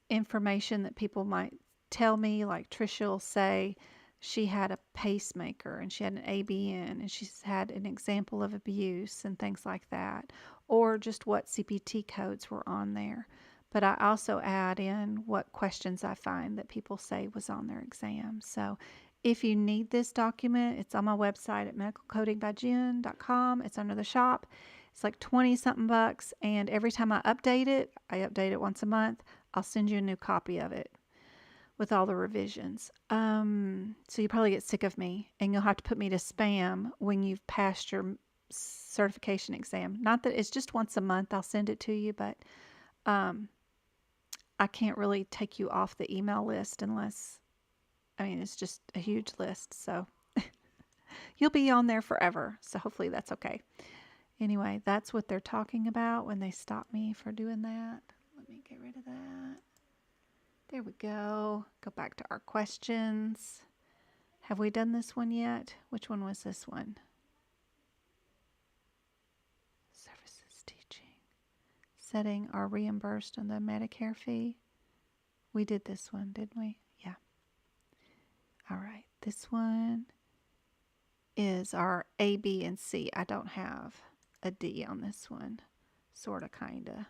information that people might tell me, like Tricia will say she had a pacemaker and she had an ABN and she's had an example of abuse and things like that, or just what CPT codes were on there. But I also add in what questions I find that people say was on their exam. So if you need this document, it's on my website at medicalcodingbyjen.com. It's under the shop. It's like 20 something bucks, and every time I update it once a month. I'll send you a new copy of it with all the revisions. So you probably get sick of me, and you'll have to put me to spam when you've passed your certification exam. Not that it's just once a month I'll send it to you, but I can't really take you off the email list unless, it's just a huge list. So you'll be on there forever. So hopefully that's okay. Anyway, that's what they're talking about when they stop me for doing that. Let me get rid of that. There we go. Go back to our questions. Have we done this one yet? Which one was this one? Services teaching. Setting our reimbursed on the Medicare fee. We did this one, didn't we? Yeah. All right. This one is our A, B, and C. I don't have a D on this one. Sorta, kinda.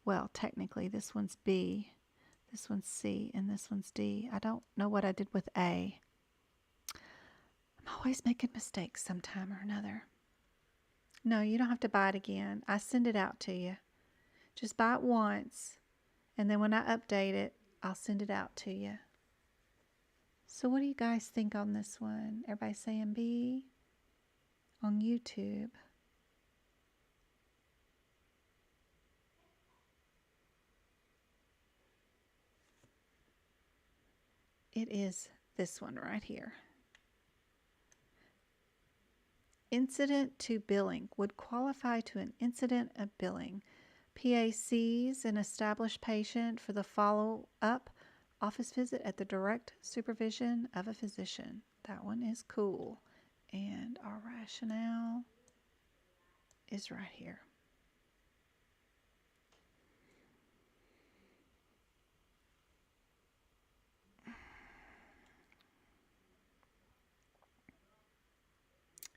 Well, technically this one's B, this one's C, and this one's D. I don't know what I did with A. I'm always making mistakes sometime or another. No, you don't have to buy it again. I send it out to you. Just buy it once, and then when I update it, I'll send it out to you. So what do you guys think on this one? Everybody saying B on YouTube. It is this one right here. Incident to billing would qualify to an incident of billing. PA sees an established patient for the follow-up office visit at the direct supervision of a physician. That one is cool. And our rationale is right here.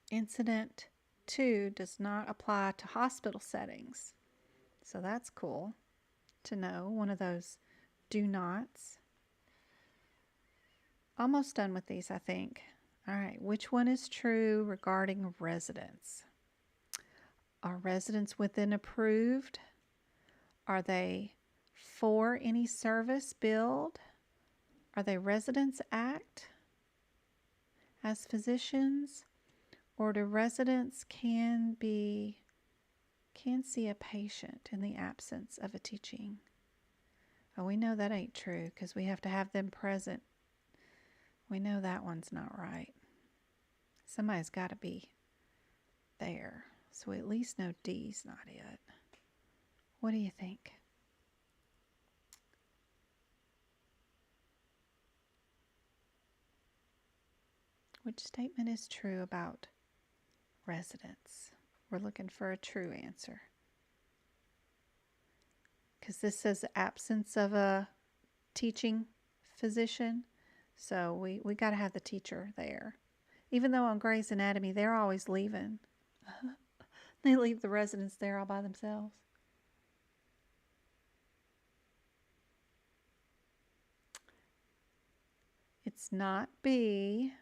Incident 2 does not apply to hospital settings. So that's cool to know. One of those do nots. Almost done with these, I think. All right, which one is true regarding residents? Are residents within approved? Are they for any service billed? Are they residents act as physicians? Or do residents can see a patient in the absence of a teaching? Oh, we know that ain't true because we have to have them present. We know that one's not right. Somebody's got to be there. So we at least know D's not it. What do you think? Which statement is true about residents? We're looking for a true answer. Because this says absence of a teaching physician. So we got to have the teacher there. Even though on Grey's Anatomy, they're always leaving. They leave the residents there all by themselves. It's not B.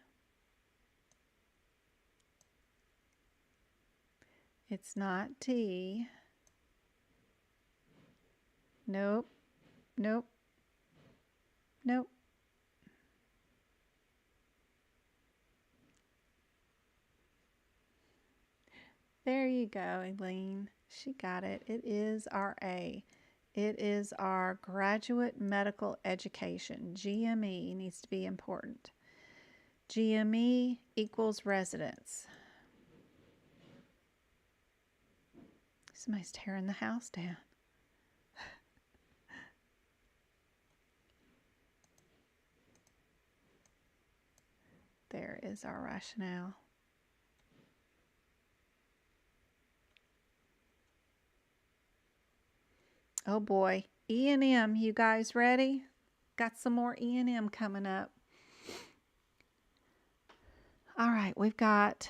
It's not D. Nope. Nope. Nope. There you go, Eileen. She got it. It is our A. It is our graduate medical education. GME needs to be important. GME equals residents. Somebody's tearing the house down. There is our rationale. Oh boy, E&M, you guys ready? Got some more E&M coming up. All right, we've got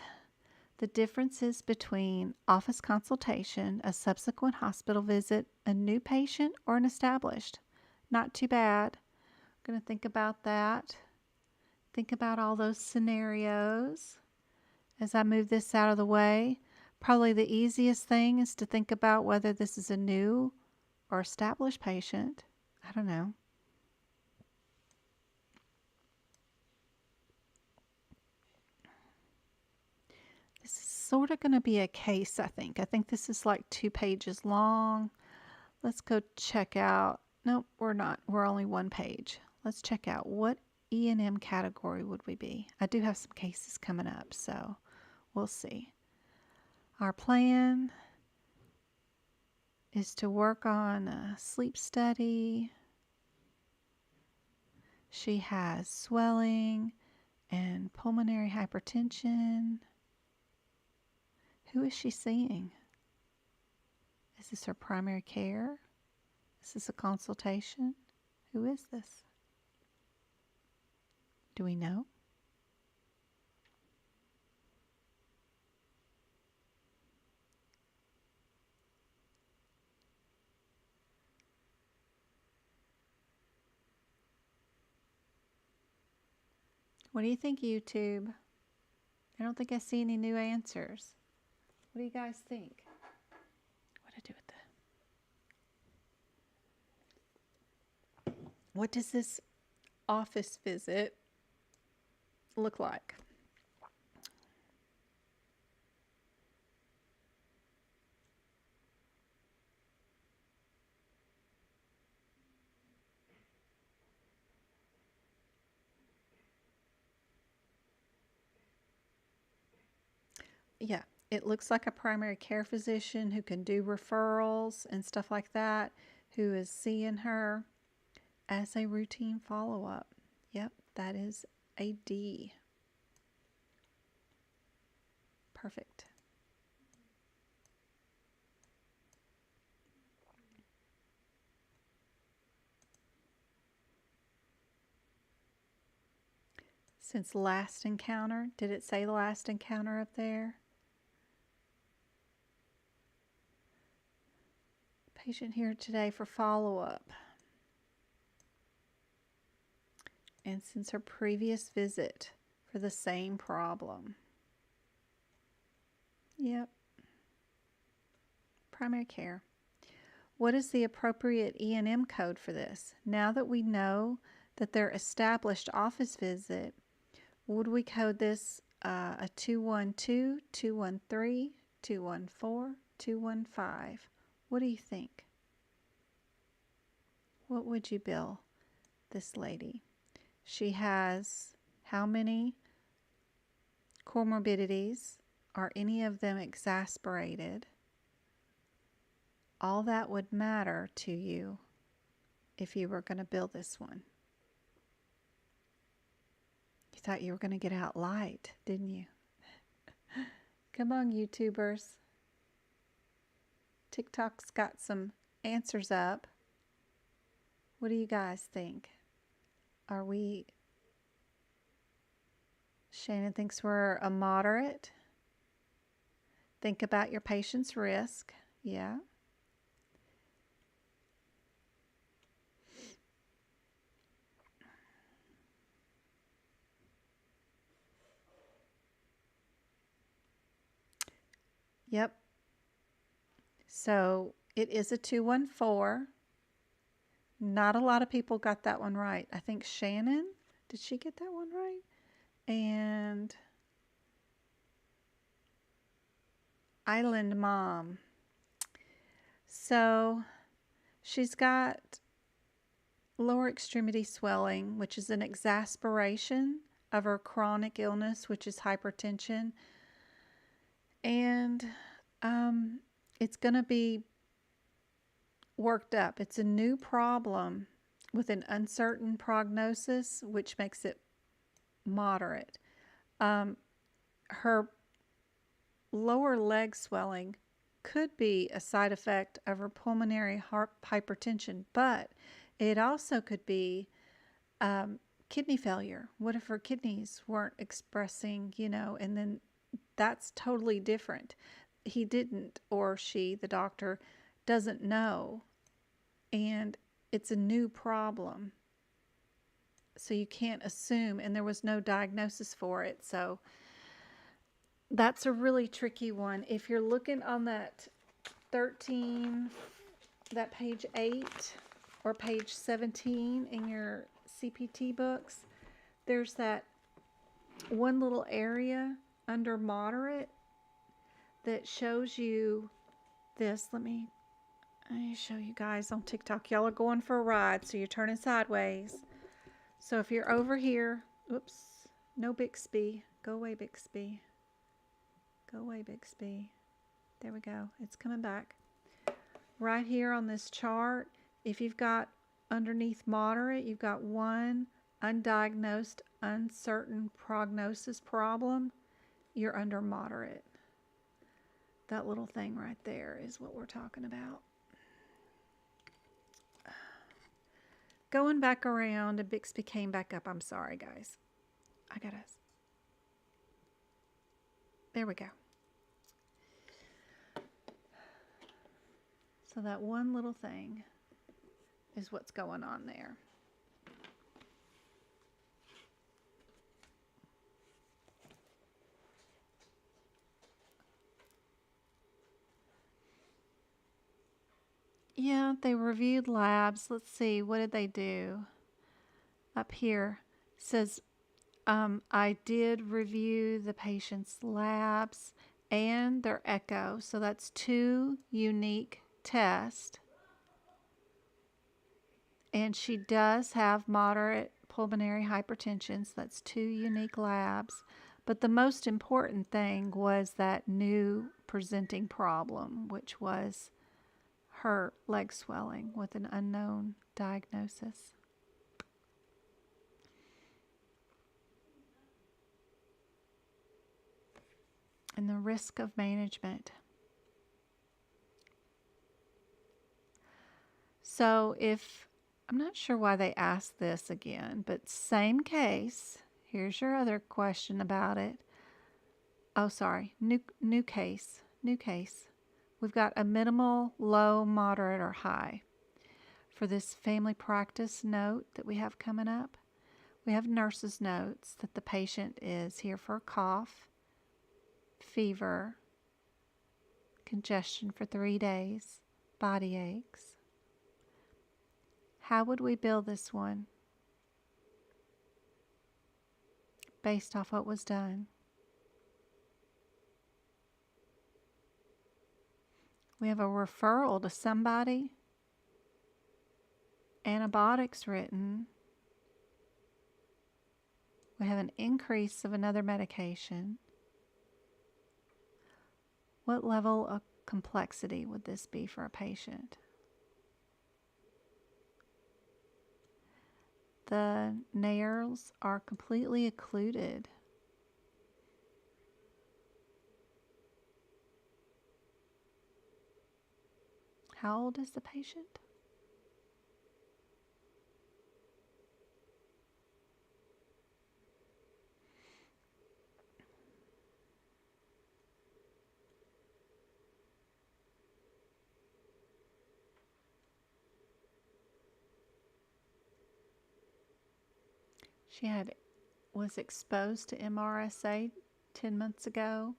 the differences between office consultation, a subsequent hospital visit, a new patient, or an established. Not too bad. I'm going to think about that. Think about all those scenarios as I move this out of the way. Probably the easiest thing is to think about whether this is a new or established patient. I don't know. This is sort of going to be a case, I think. I think this is like 2 pages long. Let's go check out. Nope, we're not. We're only 1 page. Let's check out what E&M category would we be. I do have some cases coming up, so we'll see. Our plan is to work on a sleep study. She has swelling and pulmonary hypertension. Who is she seeing? Is this her primary care? Is this a consultation? Who is this? Do we know? What do you think, YouTube? I don't think I see any new answers. What do you guys think? What do I do with the... What does this office visit look like? Yeah, it looks like a primary care physician who can do referrals and stuff like that, who is seeing her as a routine follow-up. Yep, that is a D. Perfect. Since last encounter, did it say last encounter up there? Patient here today for follow-up. And since her previous visit for the same problem. Yep. Primary care. What is the appropriate E&M code for this? Now that we know that they're established office visit, would we code this a 212, 213, 214, 215? What do you think? What would you bill this lady? She has how many comorbidities? Are any of them exasperated? All that would matter to you if you were going to bill this one. You thought you were going to get out light, didn't you? Come on, YouTubers. TikTok's got some answers up. What do you guys think? Shannon thinks we're a moderate. Think about your patient's risk. Yeah. Yep. So it is a 214. Not a lot of people got that one right. I think Shannon, did she get that one right? And Island Mom. So she's got lower extremity swelling, which is an exacerbation of her chronic illness, which is hypertension. And it's going to be worked up. It's a new problem with an uncertain prognosis, which makes it moderate. Her lower leg swelling could be a side effect of her pulmonary hypertension, but it also could be kidney failure. What if her kidneys weren't expressing, and then that's totally different. He didn't, or she, the doctor, doesn't know, and it's a new problem. So you can't assume, and there was no diagnosis for it. So that's a really tricky one. If you're looking on that 13, that page 8 or page 17 in your CPT books, there's that one little area under moderate that shows you this. Let me show you guys on TikTok. Y'all are going for a ride, so you're turning sideways. So if you're over here, oops, no Bixby. Go away, Bixby. Go away, Bixby. There we go. It's coming back. Right here on this chart, if you've got underneath moderate, you've got one undiagnosed, uncertain prognosis problem, you're under moderate. That little thing right there is what we're talking about. Going back around, and Bixby came back up. I'm sorry, guys. There we go. So that one little thing is what's going on there. Yeah, they reviewed labs. Let's see, what did they do? Up here says, I did review the patient's labs and their echo. So that's 2 unique tests. And she does have moderate pulmonary hypertension. So that's 2 unique labs. But the most important thing was that new presenting problem, which was her leg swelling with an unknown diagnosis. And the risk of management. So I'm not sure why they asked this again, but same case. Here's your other question about it. Oh, sorry, new case. We've got a minimal, low, moderate, or high. For this family practice note that we have coming up, we have nurse's notes that the patient is here for a cough, fever, congestion for 3 days, body aches. How would we bill this one based off what was done? We have a referral to somebody, antibiotics written. We have an increase of another medication. What level of complexity would this be for a patient? The nails are completely occluded. How old is the patient? She was exposed to MRSA 10 months ago.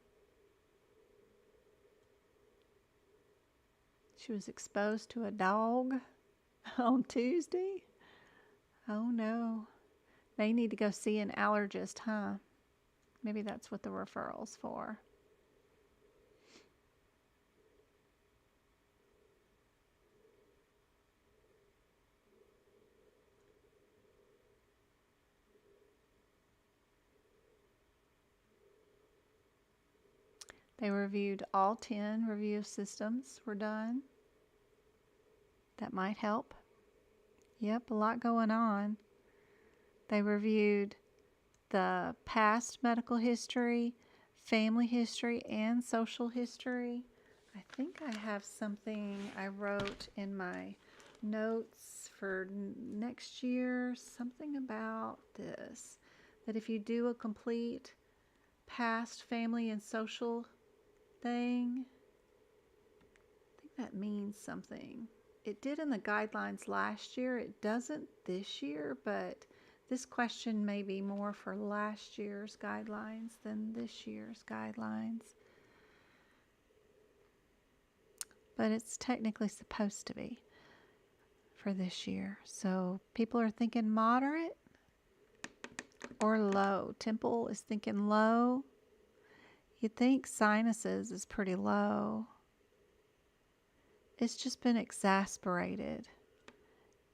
She was exposed to a dog on Tuesday. Oh no. May need to go see an allergist, huh? Maybe that's what the referral's for. They reviewed all 10 review systems were done. That might help. Yep, a lot going on. They reviewed the past medical history, family history, and social history. I think I have something I wrote in my notes for next year, something about this, that if you do a complete past family and social thing, I think that means something. It did in the guidelines last year. It doesn't this year, but this question may be more for last year's guidelines than this year's guidelines. But it's technically supposed to be for this year. So people are thinking moderate or low. Temple is thinking low. You'd think sinuses is pretty low. It's just been exasperated.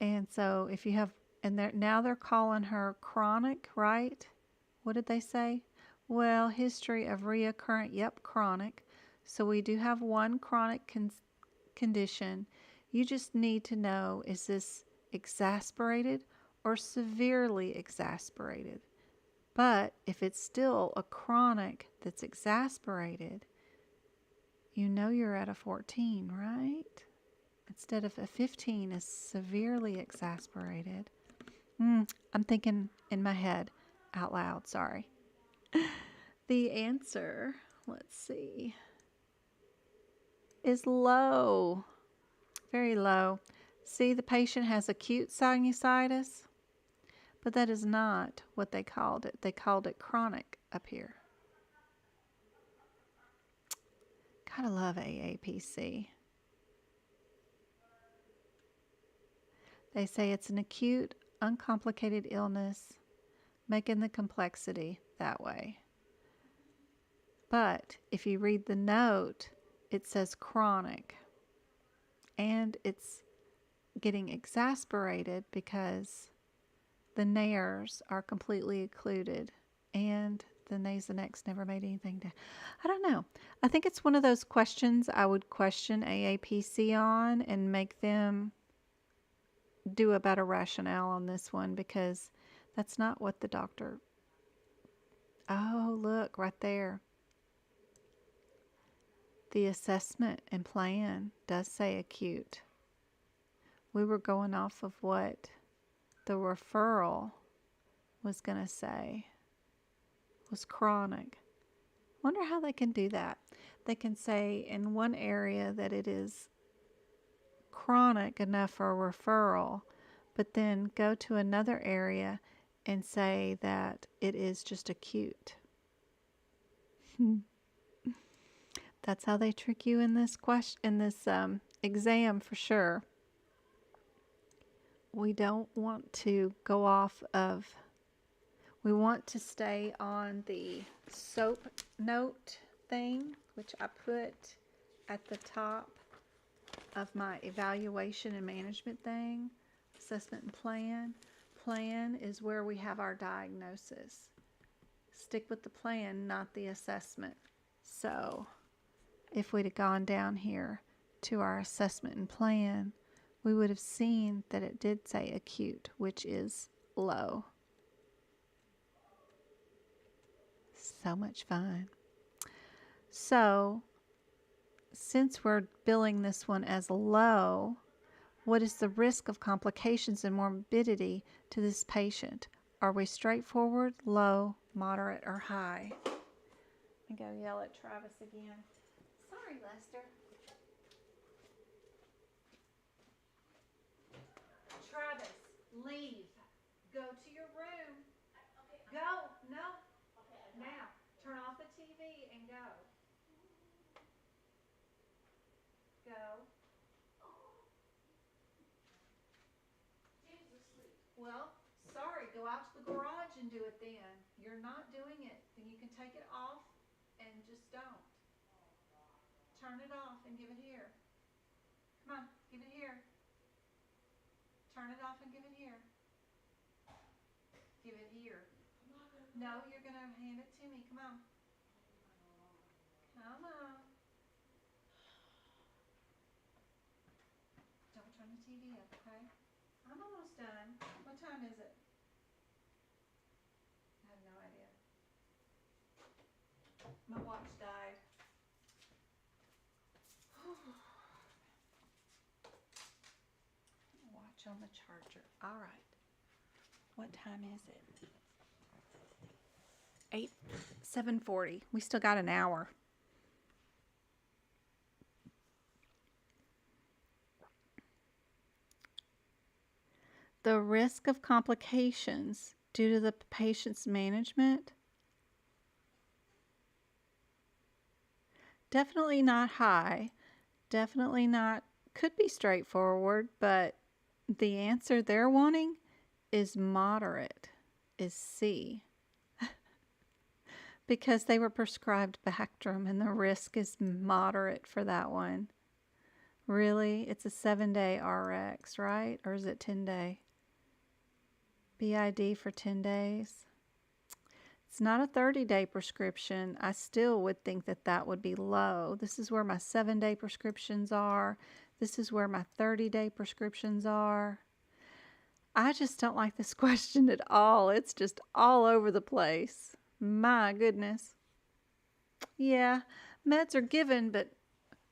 And so if you have, and now they're calling her chronic, right? What did they say? Well, history of reoccurrent, yep, chronic. So we do have one chronic condition. You just need to know, is this exasperated or severely exasperated? But if it's still a chronic that's exasperated, you know you're at a 14, right? Instead of a 15 is severely exasperated. I'm thinking in my head out loud, sorry. The answer, let's see, is low. Very low. See, the patient has acute sinusitis, but that is not what they called it. They called it chronic up here. Gotta love AAPC. They say it's an acute, uncomplicated illness, making the complexity that way. But if you read the note, it says chronic. And it's getting exasperated because the nares are completely occluded and the Nasonex never made anything to, I don't know. I think it's one of those questions I would question AAPC on and make them do a better rationale on this one, because that's not what the doctor, oh, look right there. The assessment and plan does say acute. We were going off of what the referral was going to say was chronic. Wonder how they can do that. They can say in one area that it is chronic enough for a referral, but then go to another area and say that it is just acute. That's how they trick you in this exam for sure. We don't want to go off of, we want to stay on the SOAP note thing, which I put at the top of my evaluation and management thing. Assessment and plan. Plan is where we have our diagnosis. Stick with the plan, not the assessment. So if we'd have gone down here to our assessment and plan, we would have seen that it did say acute, which is low. So much fun. So, since we're billing this one as low, what is the risk of complications and morbidity to this patient? Are we straightforward, low, moderate, or high? Let me go yell at Travis again. Sorry, Lester. Travis, leave. Go to your room. Okay. Go. No. Okay. Now, turn off the TV and go. Go. James is asleep. Well, sorry. Go out to the garage and do it then. You're not doing it. Then you can take it off and just don't. Turn it off and give it here. Come on, give it here. Turn it off and give it here. Give it here. I'm not gonna. No, you're going to hand it to me. Come on. Come on. Don't turn the TV up, okay? I'm almost done. What time is it? I have no idea. My watch died. Watch on the charger. All right. What time is it? 7:40. We still got an hour. The risk of complications due to the patient's management? Definitely not high. Definitely not, could be straightforward, but the answer they're wanting is moderate, is C. Because they were prescribed Bactrim and the risk is moderate for that one. Really? It's a 7-day RX, right? Or is it 10-day? BID for 10 days. It's not a 30-day prescription. I still would think that that would be low. This is where my 7-day prescriptions are. This is where my 30-day prescriptions are. I just don't like this question at all. It's just all over the place. My goodness. Yeah, meds are given, but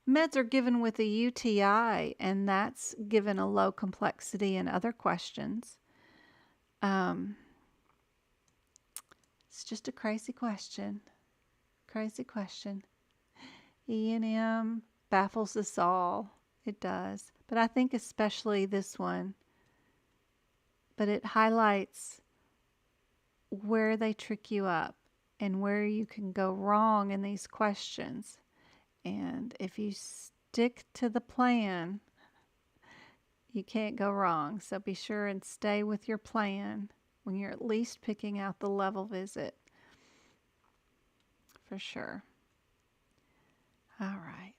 meds are given with a UTI, and that's given a low complexity in other questions. It's just a crazy question. Crazy question. E&M baffles us all. It does. But I think especially this one. But it highlights where they trick you up and where you can go wrong in these questions. And if you stick to the plan, you can't go wrong. So be sure and stay with your plan when you're at least picking out the level visit. For sure. All right.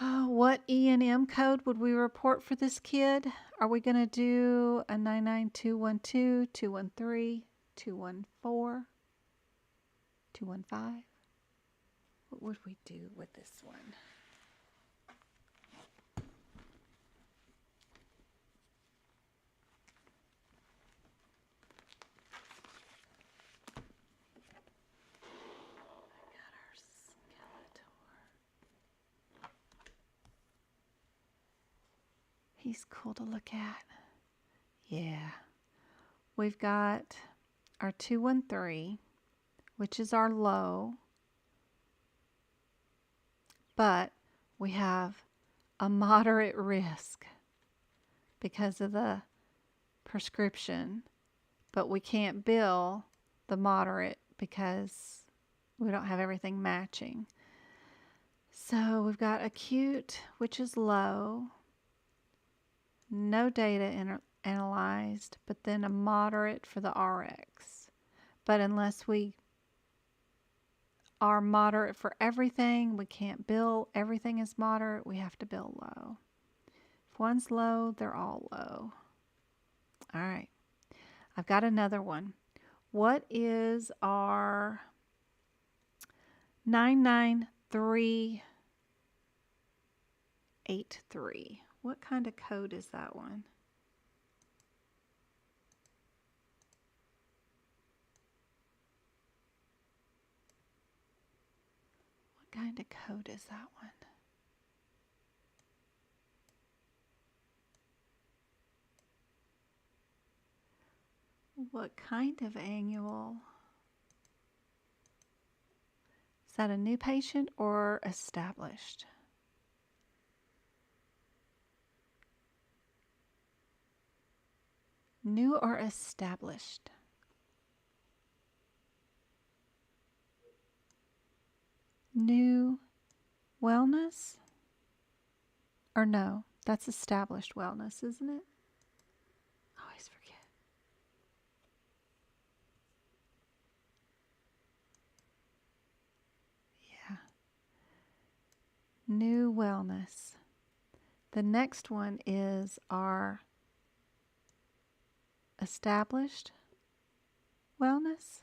What E&M code would we report for this kid? Are we going to do a 99212, 213, 214, 215? What would we do with this one? He's cool to look at. Yeah. We've got our 213, which is our low. But we have a moderate risk because of the prescription. But we can't bill the moderate because We don't have everything matching. So we've got acute, which is low, no data analyzed, but then a moderate for the RX. But unless we are moderate for everything, we can't bill everything is moderate, we have to bill low. If one's low, they're all low. All right, I've got another one. What is our 99383? What kind of code is that one? What kind of code is that one? What kind of annual? Is that a new patient or established? New or established? New wellness? Or no, that's established wellness, isn't it? I always forget. Yeah. New wellness. The next one is our established wellness.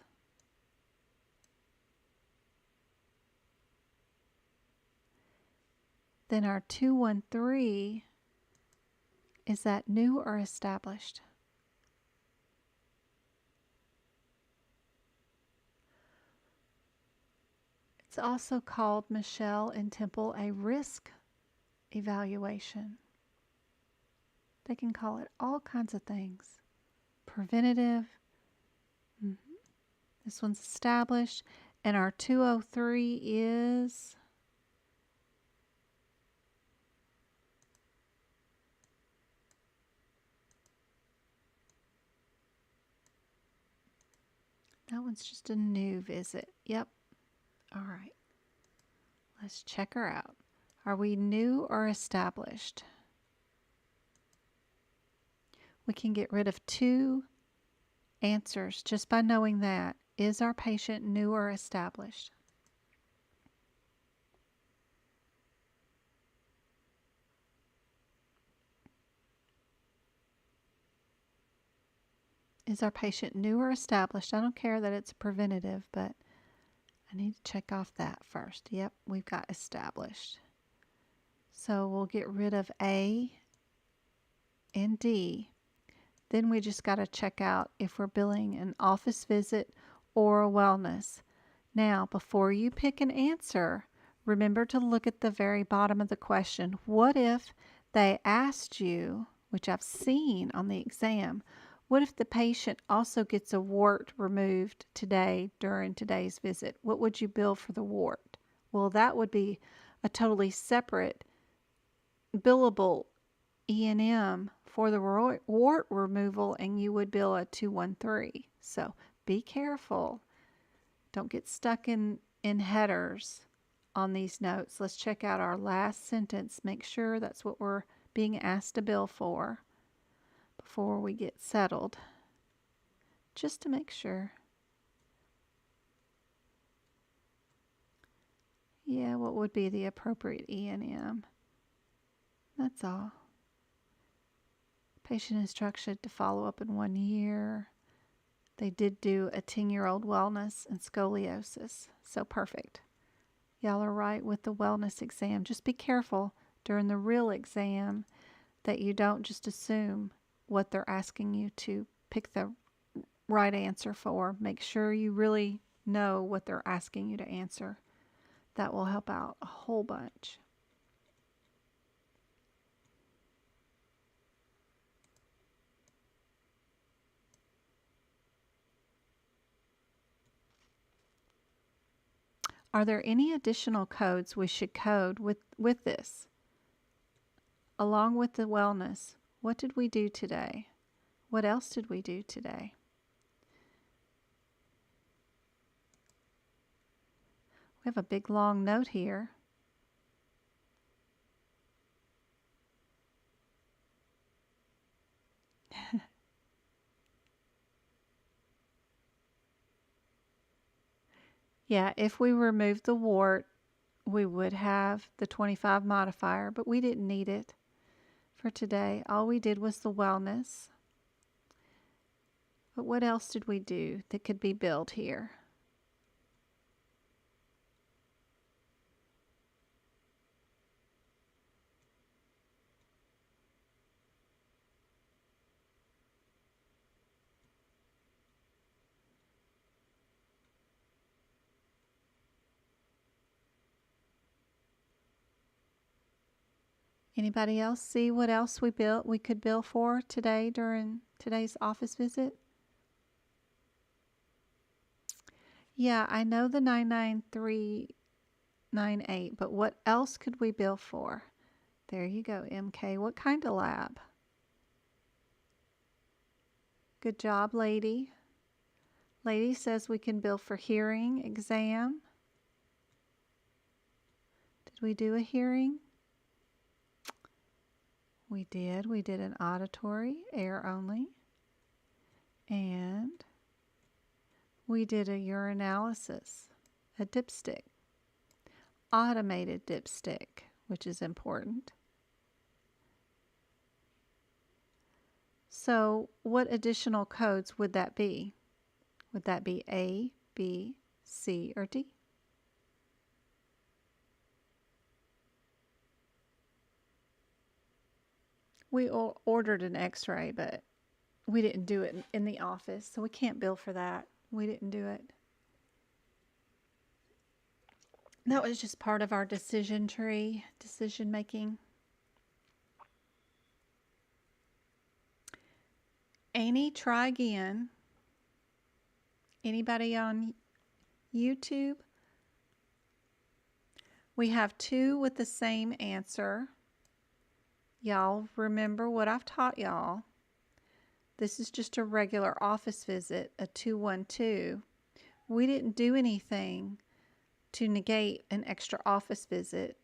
Then our 213, is that new or established? It's also called, Michelle and Temple, a risk evaluation. They can call it all kinds of things. Preventative. This one's established. And our 203 is that one's just a new visit. Yep. All right. Let's check her out. Are we new or established? We can get rid of 2 answers just by knowing that. Is our patient new or established? Is our patient new or established? I don't care that it's preventative, but I need to check off that first. Yep, we've got established. So we'll get rid of A and D. Then we just got to check out if we're billing an office visit or a wellness. Now, before you pick an answer, remember to look at the very bottom of the question. What if they asked you, which I've seen on the exam, what if the patient also gets a wart removed today during today's visit? What would you bill for the wart? Well, that would be a totally separate billable E&M for the wart removal, and you would bill a 213. So be careful. Don't get stuck in headers on these notes. Let's check out our last sentence. Make sure that's what we're being asked to bill for before we get settled. Just to make sure. Yeah, what would be the appropriate E&M? That's all. Patient instruction to follow up in 1 year. They did do a 10-year-old wellness and scoliosis. So perfect. Y'all are right with the wellness exam. Just be careful during the real exam that you don't just assume what they're asking you to pick the right answer for. Make sure you really know what they're asking you to answer. That will help out a whole bunch. Are there any additional codes we should code with this? Along with the wellness, what did we do today? What else did we do today? We have a big long note here. Yeah, if we removed the wart, we would have the 25 modifier, but we didn't need it for today. All we did was the wellness. But what else did we do that could be billed here? Anybody else see what else we could bill for today during today's office visit? Yeah, I know the 99398, but what else could we bill for? There you go, MK. What kind of lab? Good job, lady. Lady says we can bill for hearing exam. Did we do a hearing? We did. We did an auditory, air only. And we did a urinalysis, a dipstick, automated dipstick, which is important. So what additional codes would that be? Would that be A, B, C, or D? We ordered an x-ray, but we didn't do it in the office, so we can't bill for that. We didn't do it. That was just part of our decision tree, decision making. Annie, try again. Anybody on YouTube? We have two with the same answer. Y'all remember what I've taught y'all. This is just a regular office visit, a 212. We didn't do anything to negate an extra office visit.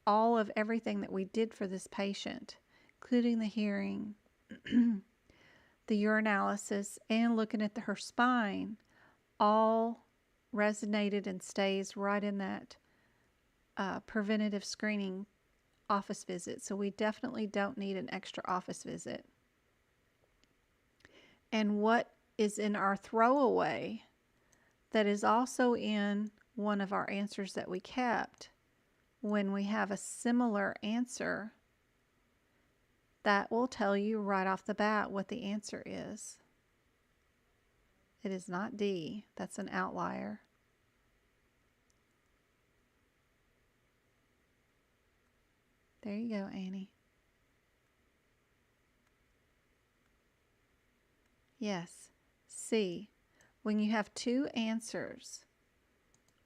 All of everything that we did for this patient, including the hearing, the urinalysis, and looking at her spine, all resonated and stays right in that preventative screening office visit. So we definitely don't need an extra office visit. And what is in our throwaway that is also in one of our answers that we kept, when we have a similar answer, that will tell you right off the bat what the answer is. It is not D. That's an outlier. There you go, Annie. Yes, C. When you have two answers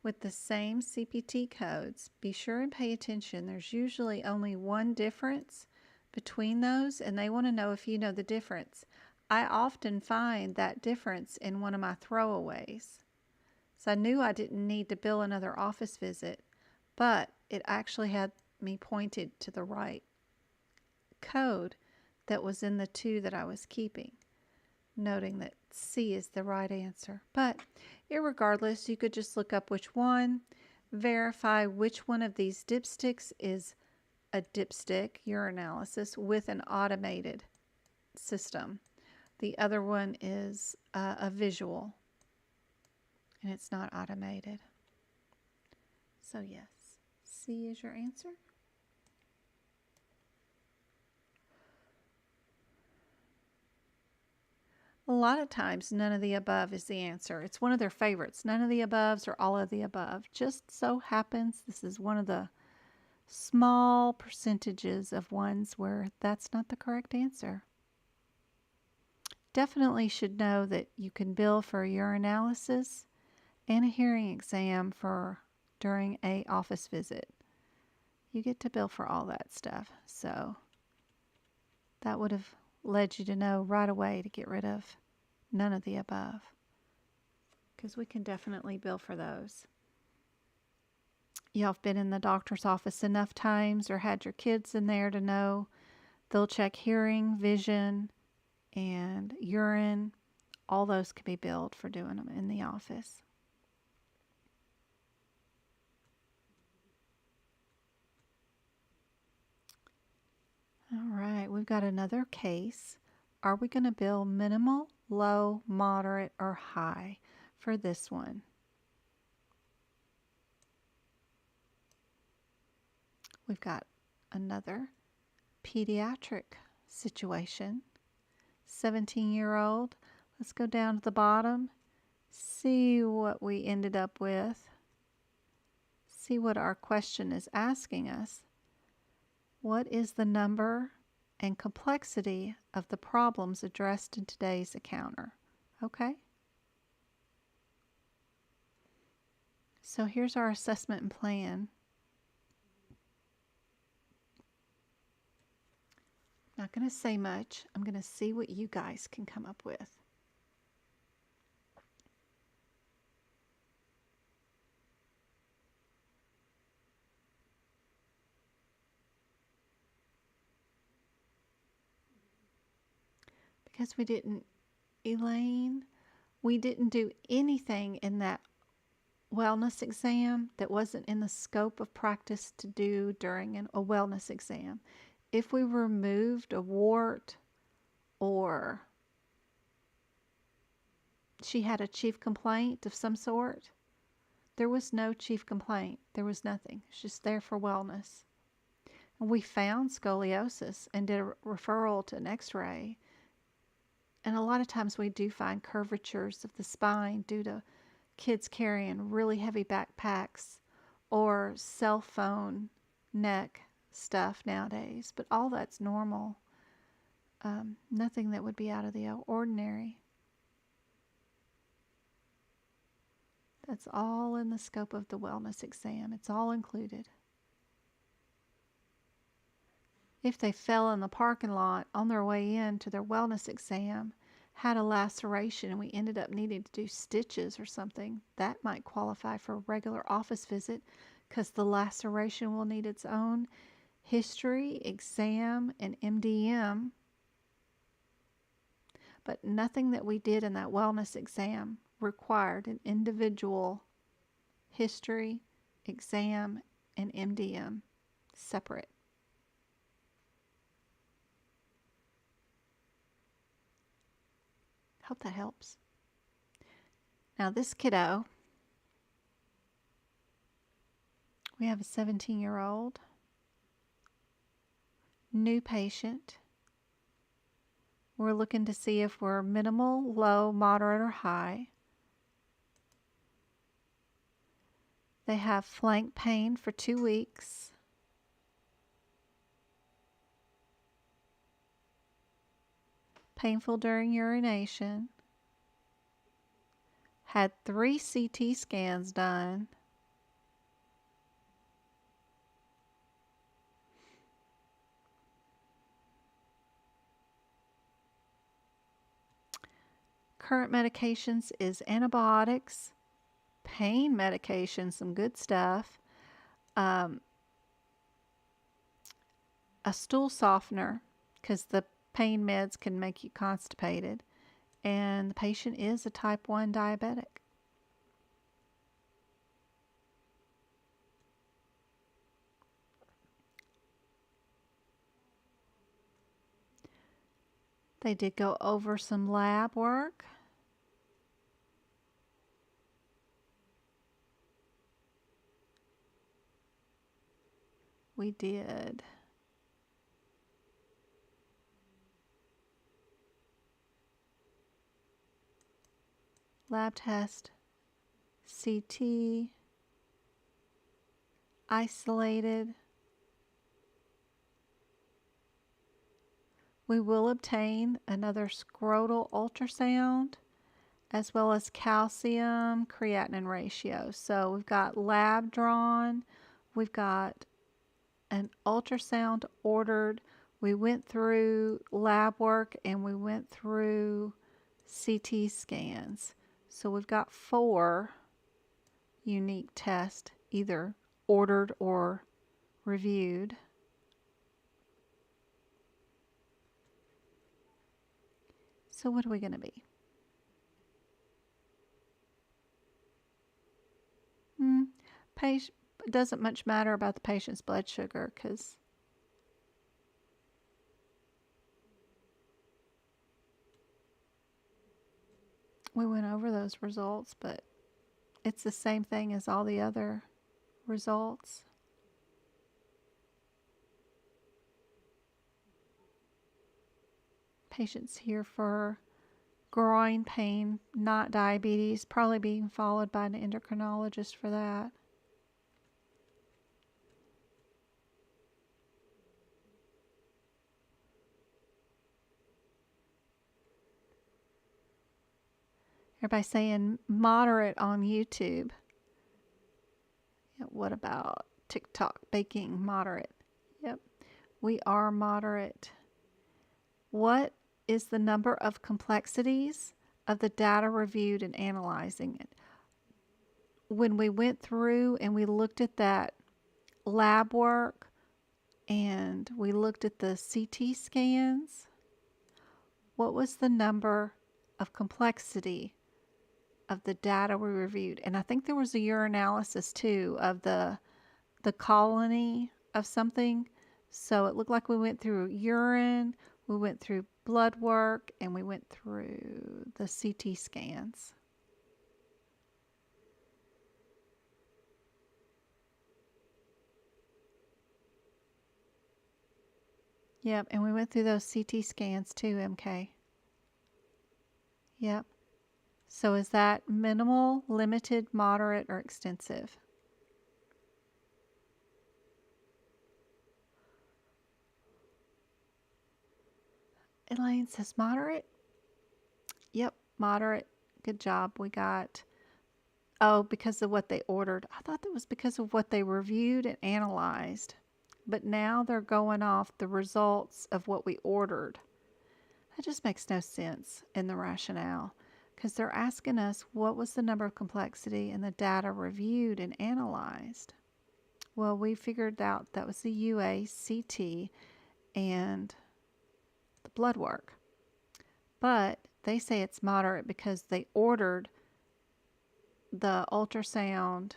with the same CPT codes, be sure and pay attention. There's usually only one difference between those, and they want to know if you know the difference. I often find that difference in one of my throwaways. So I knew I didn't need to bill another office visit, but it actually had me pointed to the right code that was in the two that I was keeping, noting that C is the right answer. But irregardless, you could just look up which one, verify which one of these dipsticks is a dipstick urinalysis with an automated system. The other one is a visual, and it's not automated. So yes, C is your answer. A lot of times, none of the above is the answer. It's one of their favorites. None of the aboves or all of the above. Just so happens this is one of the small percentages of ones where that's not the correct answer. Definitely should know that you can bill for a urinalysis and a hearing exam for during a office visit. You get to bill for all that stuff. So that would have led you to know right away to get rid of none of the above, because we can definitely bill for those. y'all have been in the doctor's office enough times or had your kids in there to know they'll check hearing, vision, and urine. All those can be billed for doing them in the office. All right, we've got another case. Are we going to bill minimal, low, moderate, or high for this one? We've got another pediatric situation. 17-year-old. Let's go down to the bottom, see what we ended up with, see what our question is asking us. What is the number and complexity of the problems addressed in today's encounter? Okay. So here's our assessment and plan. Not going to say much. I'm going to see what you guys can come up with. Because Elaine, we didn't do anything in that wellness exam that wasn't in the scope of practice to do during a wellness exam. If we removed a wart or she had a chief complaint of some sort, there was no chief complaint. There was nothing. It's just there for wellness. And we found scoliosis and did a referral to an x-ray. And a lot of times we do find curvatures of the spine due to kids carrying really heavy backpacks or cell phone neck stuff nowadays. But all that's normal. Nothing that would be out of the ordinary. That's all in the scope of the wellness exam. It's all included. If they fell in the parking lot on their way in to their wellness exam, had a laceration, and we ended up needing to do stitches or something, that might qualify for a regular office visit because the laceration will need its own history, exam, and MDM. But nothing that we did in that wellness exam required an individual history, exam, and MDM separate. Hope that helps. Now this kiddo, we have a 17-year-old, new patient. We're looking to see if we're minimal, low, moderate, or high. They have flank pain for 2 weeks. Painful during urination. Had 3 CT scans done. Current medications is antibiotics, pain medication, some good stuff, a stool softener because the pain meds can make you constipated, and the patient is a type 1 diabetic. They did go over some lab work. We did. Lab test, CT, isolated. We will obtain another scrotal ultrasound as well as calcium creatinine ratio. So we've got lab drawn, we've got an ultrasound ordered. We went through lab work and we went through CT scans. So we've got 4 unique tests, either ordered or reviewed. So what are we going to be? Patient, it doesn't much matter about the patient's blood sugar because we went over those results, but it's the same thing as all the other results. Patients here for groin pain, not diabetes, probably being followed by an endocrinologist for that. Everybody saying moderate on YouTube. What about TikTok? Baking, moderate. Yep, we are moderate. What is the number of complexities of the data reviewed and analyzing it? When we went through and we looked at that lab work and we looked at the CT scans, what was the number of complexity of the data we reviewed? And I think there was a urinalysis too of the colony of something. So it looked like we went through urine, we went through blood work, and we went through the CT scans. Yep, and we went through those CT scans too, MK. Yep. So is that minimal, limited, moderate, or extensive? Elaine says moderate. Yep, moderate. Good job. We got, oh, because of what they ordered. I thought that was because of what they reviewed and analyzed. But now they're going off the results of what we ordered. That just makes no sense in the rationale, because they're asking us what was the number of complexity in the data reviewed and analyzed. Well, we figured out that was the UA, CT, and the blood work. But they say it's moderate because they ordered the ultrasound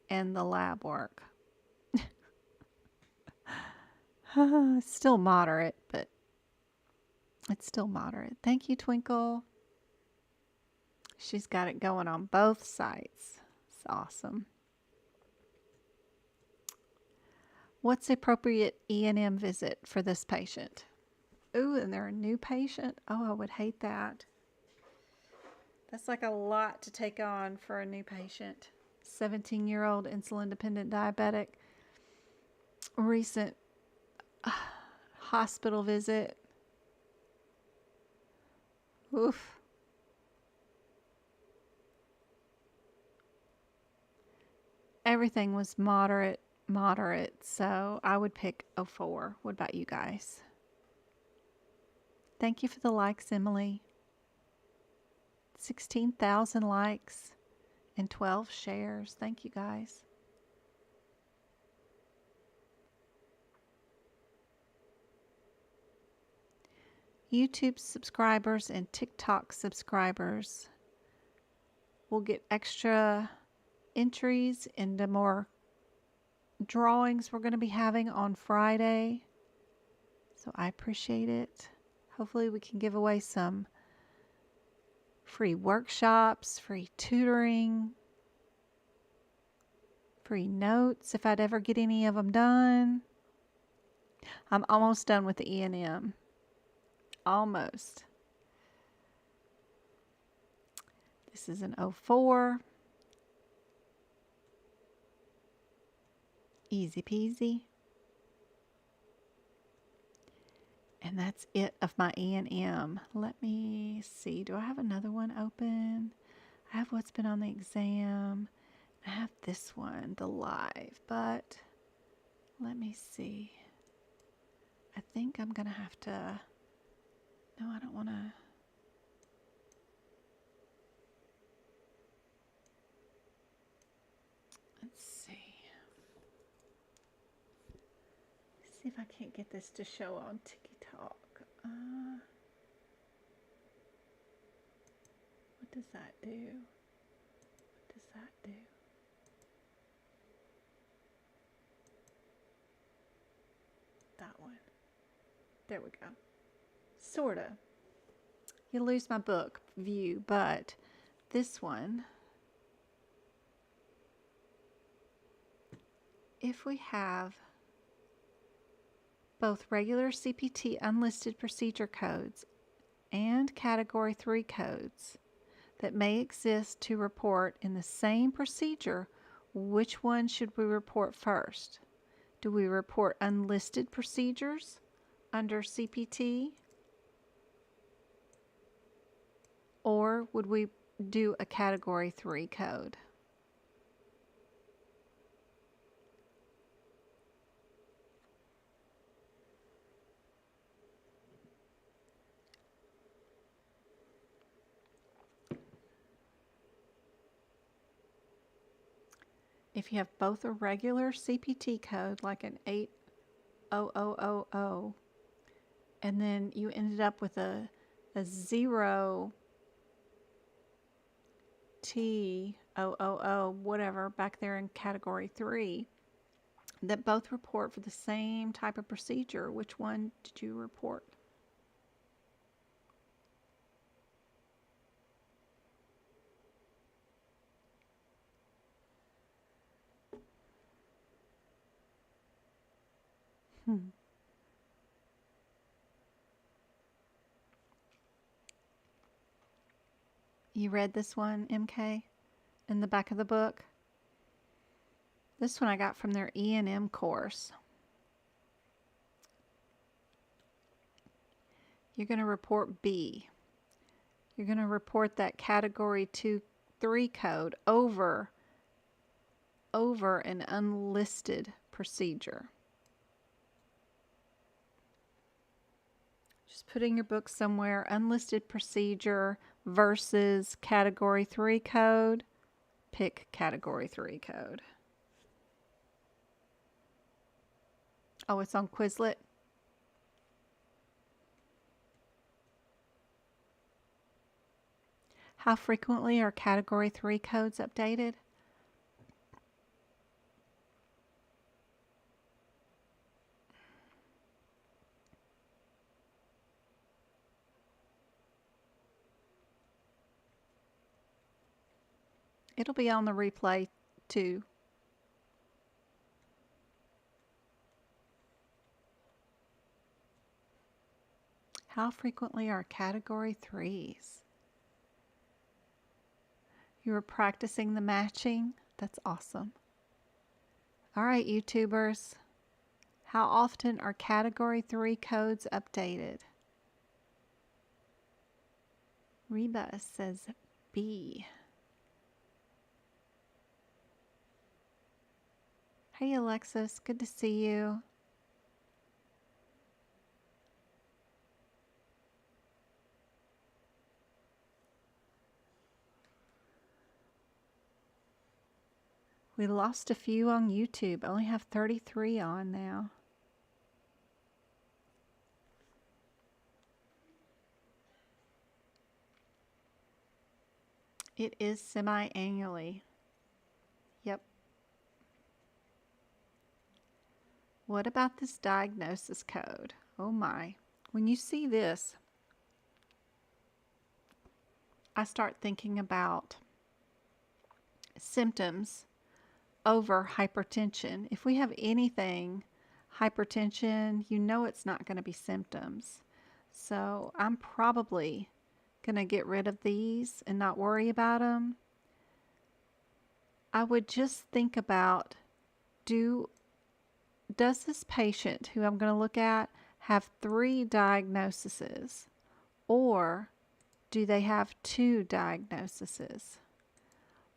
and the lab work. It's still moderate, but it's still moderate. Thank you, Twinkle. She's got it going on both sites. It's awesome. What's the appropriate E&M visit for this patient? Ooh, and they're a new patient? Oh, I would hate that. That's like a lot to take on for a new patient. 17-year-old insulin-dependent diabetic. Recent hospital visit. Oof. Everything was moderate, so I would pick 04. What about you guys? Thank you for the likes, Emily. 16,000 likes and 12 shares. Thank you, guys. YouTube subscribers and TikTok subscribers will get extra entries into more drawings we're going to be having on Friday. So I appreciate it. Hopefully we can give away some free workshops, free tutoring, free notes if I'd ever get any of them done. I'm almost done with the E&M. Almost. This is an 04. Easy peasy. And that's it of my E&M. Let me see. Do I have another one open? I have what's been on the exam. I have this one, the live, but let me see. I think I'm going to have to, no, I don't want to. Let's see. if I can't get this to show on TikTok. What does that do? What does that do? That one. There we go. Sorta. You lose my book view, but this one, if we have both regular CPT unlisted procedure codes and Category 3 codes that may exist to report in the same procedure, which one should we report first? Do we report unlisted procedures under CPT? Or would we do a Category 3 code? If you have both a regular CPT code, like an 80000, and then you ended up with a 0 T000, whatever, back there in Category 3, that both report for the same type of procedure, which one did you report? You read this one, MK, in the back of the book? This one I got from their E&M course. You're going to report B. You're going to report that Category 2-3 code over an unlisted procedure. Just put in your book somewhere, unlisted procedure versus Category 3 code. Pick Category 3 code. Oh, it's on Quizlet. How frequently are Category 3 codes updated? It'll be on the replay too. How frequently are Category 3s? You were practicing the matching? That's awesome. All right, YouTubers. How often are Category 3 codes updated? Reba says B. Hey, Alexis. Good to see you. We lost a few on YouTube. Only have 33 on now. It is semi-annually. Yep. What about this diagnosis code? Oh my. When you see this, I start thinking about symptoms over hypertension. If we have anything, hypertension, you know it's not going to be symptoms. So I'm probably going to get rid of these and not worry about them. I would just think about, does this patient who I'm going to look at have 3 diagnoses, or do they have 2 diagnoses?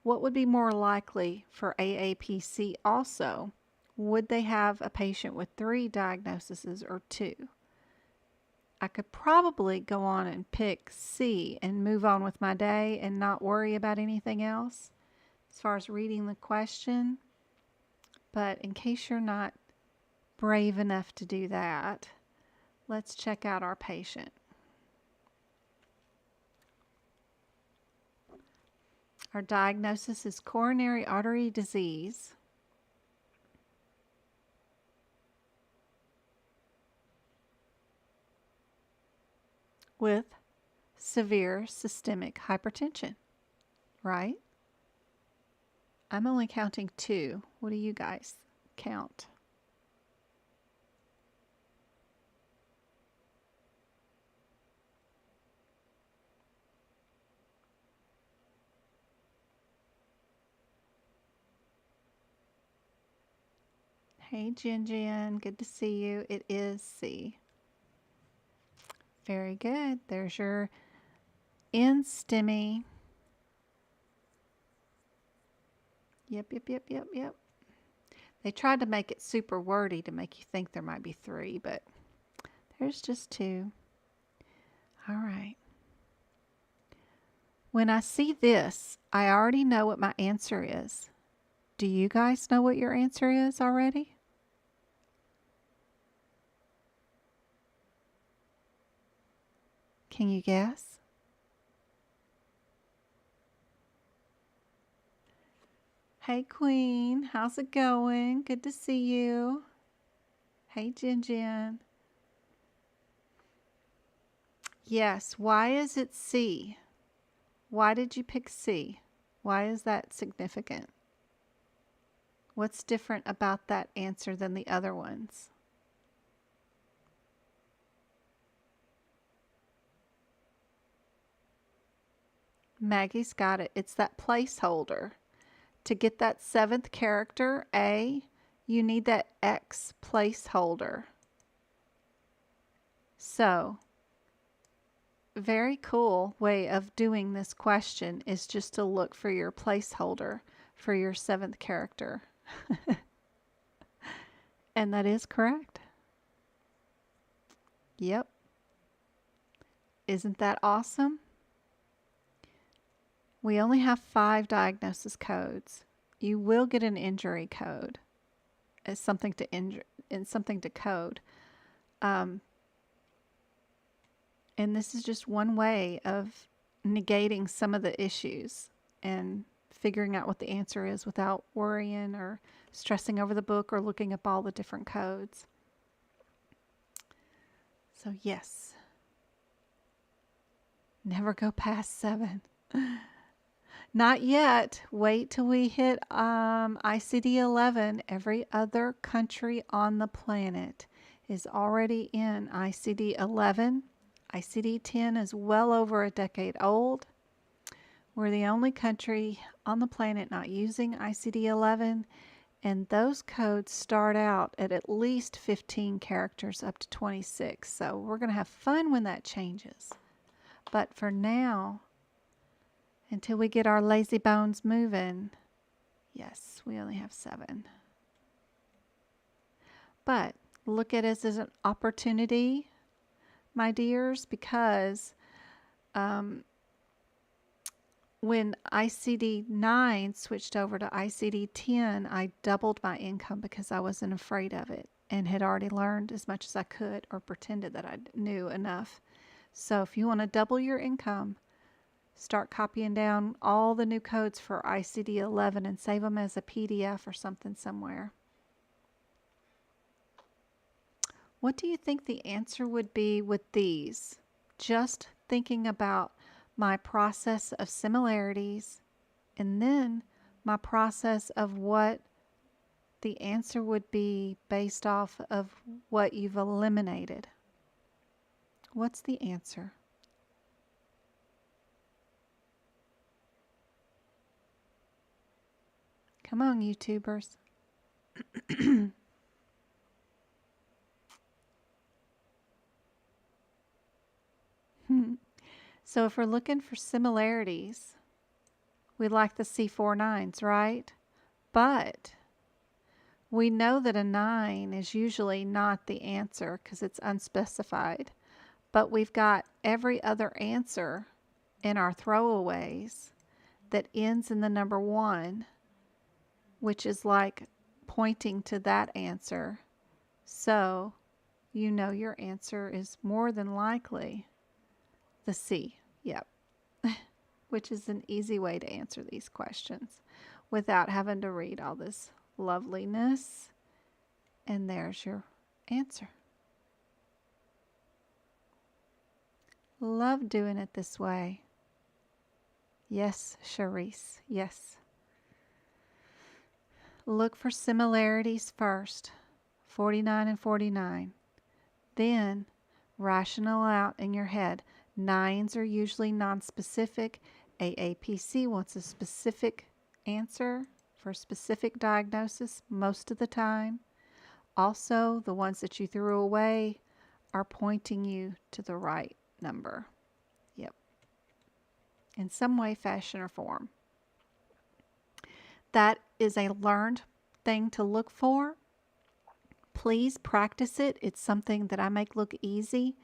What would be more likely for AAPC also? Would they have a patient with 3 diagnoses or 2? I could probably go on and pick C and move on with my day and not worry about anything else as far as reading the question. But in case you're not brave enough to do that. Let's check out our patient. Our diagnosis is coronary artery disease with severe systemic hypertension, right? I'm only counting 2. What do you guys count? Hey, Jen, good to see you. It is C. Very good. There's your in-STEMI. Yep. They tried to make it super wordy to make you think there might be 3, but there's just 2. All right. When I see this, I already know what my answer is. Do you guys know what your answer is already? Can you guess? Hey, Queen. How's it going? Good to see you. Hey, Jen. Yes. Why is it C? Why did you pick C? Why is that significant? What's different about that answer than the other ones? Maggie's got it. It's that placeholder. To get that 7th character, A, you need that X placeholder. So, very cool way of doing this question is just to look for your placeholder for your 7th character. And that is correct. Yep. Isn't that awesome? We only have 5 diagnosis codes. You will get an injury code as something to code. And this is just one way of negating some of the issues and figuring out what the answer is without worrying or stressing over the book or looking up all the different codes. So yes, never go past 7. Not yet. Wait till we hit ICD-11. Every other country on the planet is already in ICD-11. ICD-10 is well over a decade old. We're the only country on the planet not using ICD-11, and those codes start out at least 15 characters up to 26. So we're going to have fun when that changes. But for now, until we get our lazy bones moving, yes, we only have 7. But look at it as an opportunity, my dears, because when ICD-9 switched over to ICD-10, I doubled my income because I wasn't afraid of it and had already learned as much as I could or pretended that I knew enough. So if you want to double your income, start copying down all the new codes for ICD-11 and save them as a PDF or something somewhere. What do you think the answer would be with these? Just thinking about my process of similarities and then my process of what the answer would be based off of what you've eliminated. What's the answer? Come on, YouTubers. So if we're looking for similarities, we like the C49s, right? But we know that a 9 is usually not the answer because it's unspecified. But we've got every other answer in our throwaways that ends in the number 1, which is like pointing to that answer. So you know your answer is more than likely the C. Yep. Which is an easy way to answer these questions without having to read all this loveliness. And there's your answer. Love doing it this way. Yes, Charisse, yes. Look for similarities first, 49 and 49. Then rational out in your head. Nines are usually nonspecific. AAPC wants a specific answer for a specific diagnosis most of the time. Also, the ones that you threw away are pointing you to the right number. Yep. In some way, fashion, or form. That is a learned thing to look for. Please practice it. It's something that I make look easy,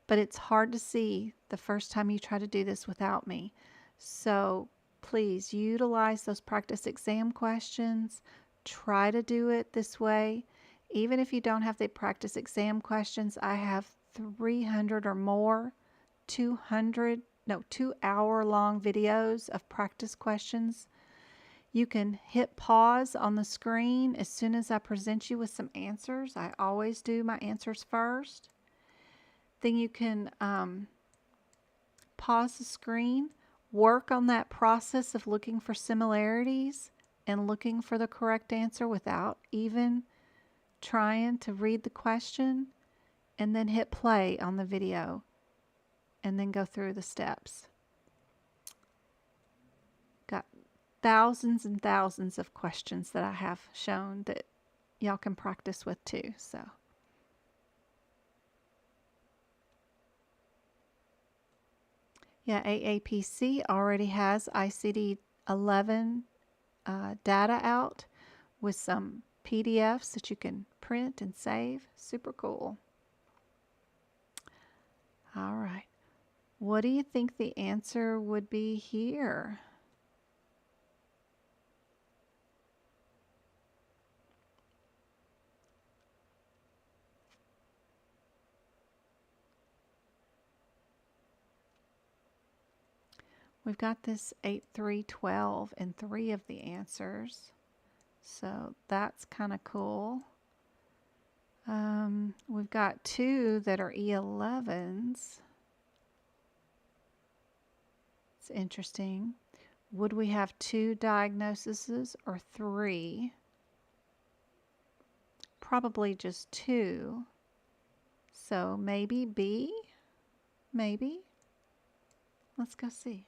but it's hard to see the first time you try to do this without me. So please utilize those practice exam questions. Try to do it this way. Even if you don't have the practice exam questions, I have 300 or more 2-hour-long videos of practice questions. You can hit pause on the screen as soon as I present you with some answers. I always do my answers first. Then you can pause the screen, work on that process of looking for similarities and looking for the correct answer without even trying to read the question, and then hit play on the video and then go through the steps. Got thousands and thousands of questions that I have shown that y'all can practice with too. So yeah, AAPC already has ICD-11 data out with some PDFs that you can print and save. Super cool. All right. What do you think the answer would be here? We've got this 8, 3, 12 in 3 of the answers. So that's kind of cool. We've got 2 that are E11s. It's interesting. Would we have 2 diagnoses or 3? Probably just 2. So maybe B? Maybe. Let's go see.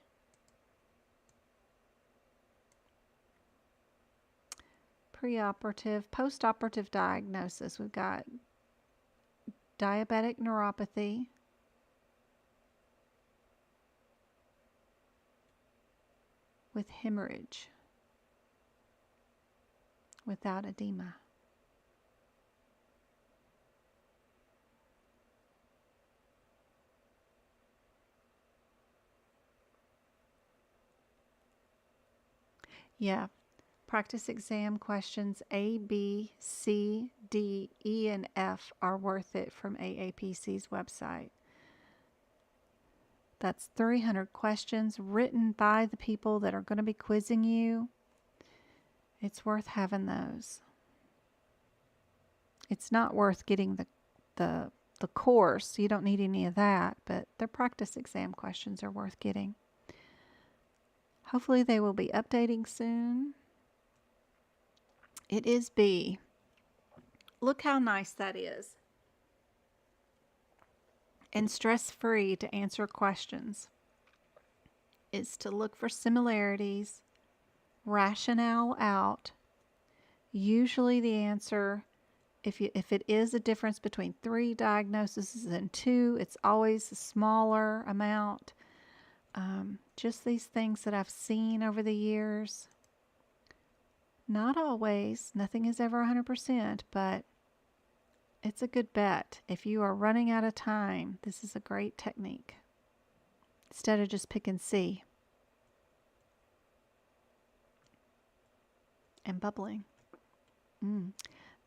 Preoperative, postoperative diagnosis. We've got diabetic neuropathy, with hemorrhage, without edema. Yeah. Practice exam questions A, B, C, D, E, and F are worth it from AAPC's website. That's 300 questions written by the people that are going to be quizzing you. It's worth having those. It's not worth getting the course. You don't need any of that, but their practice exam questions are worth getting. Hopefully they will be updating soon. It is B. Look how nice that is. And stress-free to answer questions. Is to look for similarities, rationale out. Usually the answer, if it is a difference between 3 diagnoses and 2, it's always a smaller amount. Just these things that I've seen over the years. Not always. Nothing is ever 100%, but it's a good bet. If you are running out of time, this is a great technique. Instead of just picking C. And bubbling.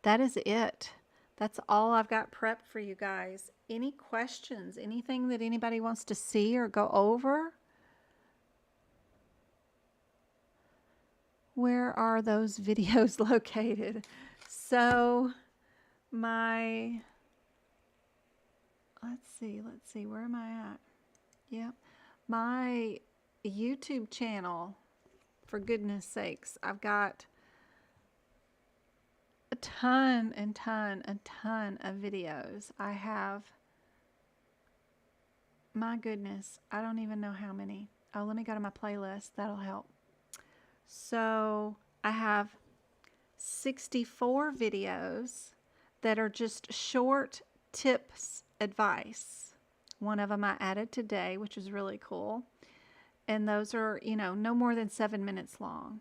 That is it. That's all I've got prepped for you guys. Any questions? Anything that anybody wants to see or go over? Where are those videos located? So let's see, where am I at? Yep. My YouTube channel, for goodness sakes, I've got a ton of videos. I have, my goodness, I don't even know how many. Oh, let me go to my playlist. That'll help. So I have 64 videos that are just short tips, advice. One of them I added today, which is really cool. And those are, no more than 7 minutes long.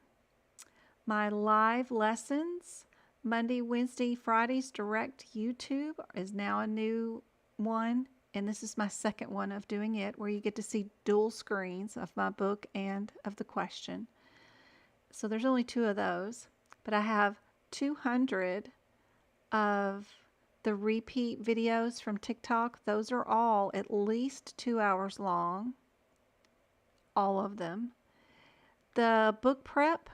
My live lessons, Monday, Wednesday, Fridays, direct YouTube is now a new one. And this is my second one of doing it, where you get to see dual screens of my book and of the question. So there's only 2 of those, but I have 200 of the repeat videos from TikTok. Those are all at least 2 hours long, all of them. The book prep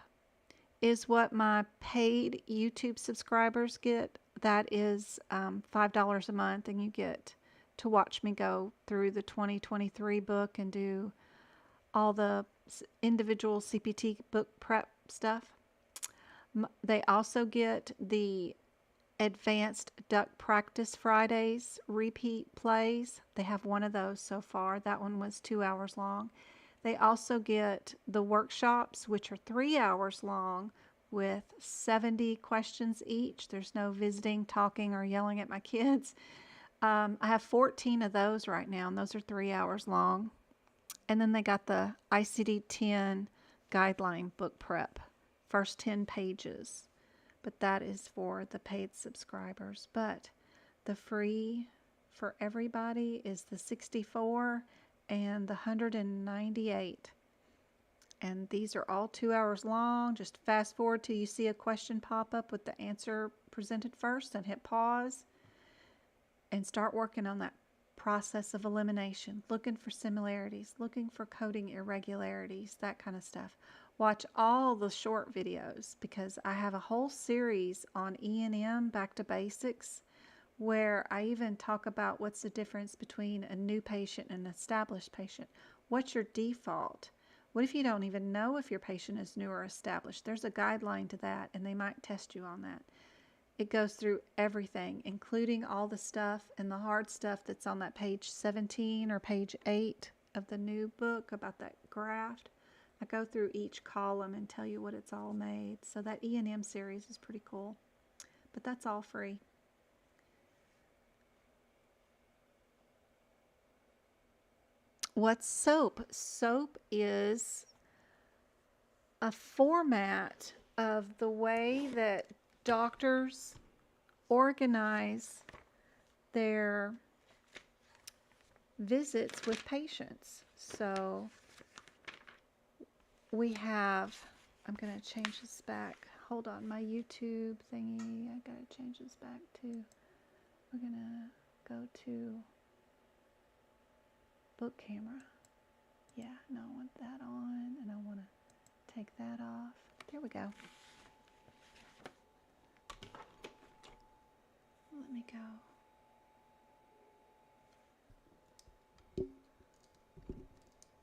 is what my paid YouTube subscribers get. That is $5 a month, and you get to watch me go through the 2023 book and do all the individual CPT book prep stuff. They also get the Advanced Duck Practice Fridays repeat plays. They have one of those so far. That one was 2 hours long. They also get the workshops, which are 3 hours long with 70 questions each. There's no visiting, talking, or yelling at my kids. I have 14 of those right now, and those are 3 hours long. And then they got the ICD-10 guideline book prep, first 10 pages. But that is for the paid subscribers. But the free for everybody is the 64 and the 198. And these are all 2 hours long. Just fast forward till you see a question pop up with the answer presented first, and hit pause and start working on that process of elimination, looking for similarities, looking for coding irregularities, that kind of stuff. Watch all the short videos, because I have a whole series on E&M, back to basics, where I even talk about what's the difference between a new patient and an established patient. What's your default? What if you don't even know if your patient is new or established? There's a guideline to that, and they might test you on that. It goes through everything, including all the stuff and the hard stuff that's on that page 17 or page 8 of the new book about that graft. I go through each column and tell you what it's all made. So that E&M series is pretty cool. But that's all free. What's SOAP? SOAP is a format of the way that doctors organize their visits with patients. So we have, I'm going to change this back. Hold on, my YouTube thingy, I got to change this back to, we're going to go to book camera. Yeah, no, I want that on, and I want to take that off. There we go. Let me go.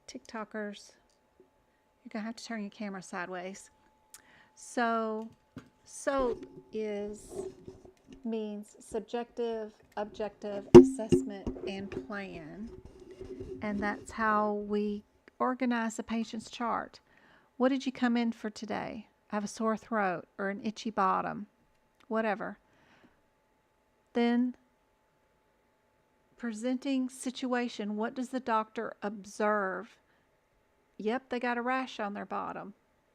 TikTokers, you're going to have to turn your camera sideways. So, SOAP means subjective, objective, assessment, and plan. And that's how we organize a patient's chart. What did you come in for today? I have a sore throat or an itchy bottom, whatever. Then presenting situation, what does the doctor observe? Yep, they got a rash on their bottom.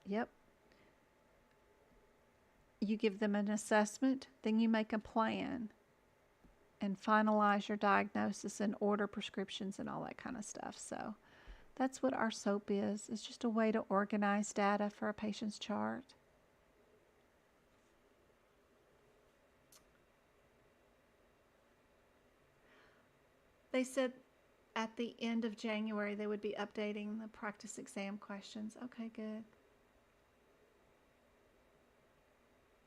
Yep. You give them an assessment, then you make a plan and finalize your diagnosis and order prescriptions and all that kind of stuff. So that's what our SOAP is. It's just a way to organize data for a patient's chart. They said at the end of January they would be updating the practice exam questions. Okay, good.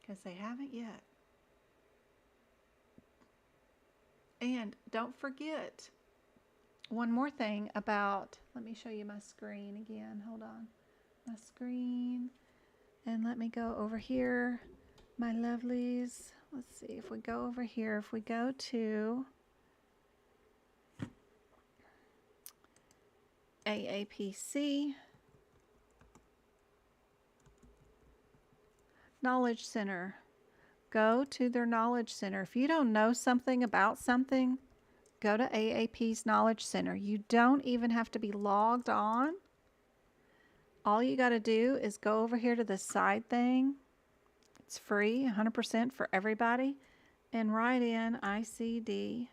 Because they haven't yet. And don't forget one more thing about, let me show you my screen again. Hold on. My screen. And let me go over here, my lovelies. Let's see if we go over here. If we go to AAPC, Knowledge Center. Go to their Knowledge Center. If you don't know something about something, go to AAP's Knowledge Center. You don't even have to be logged on. All you got to do is go over here to the side thing. It's free, 100% for everybody. And write in ICD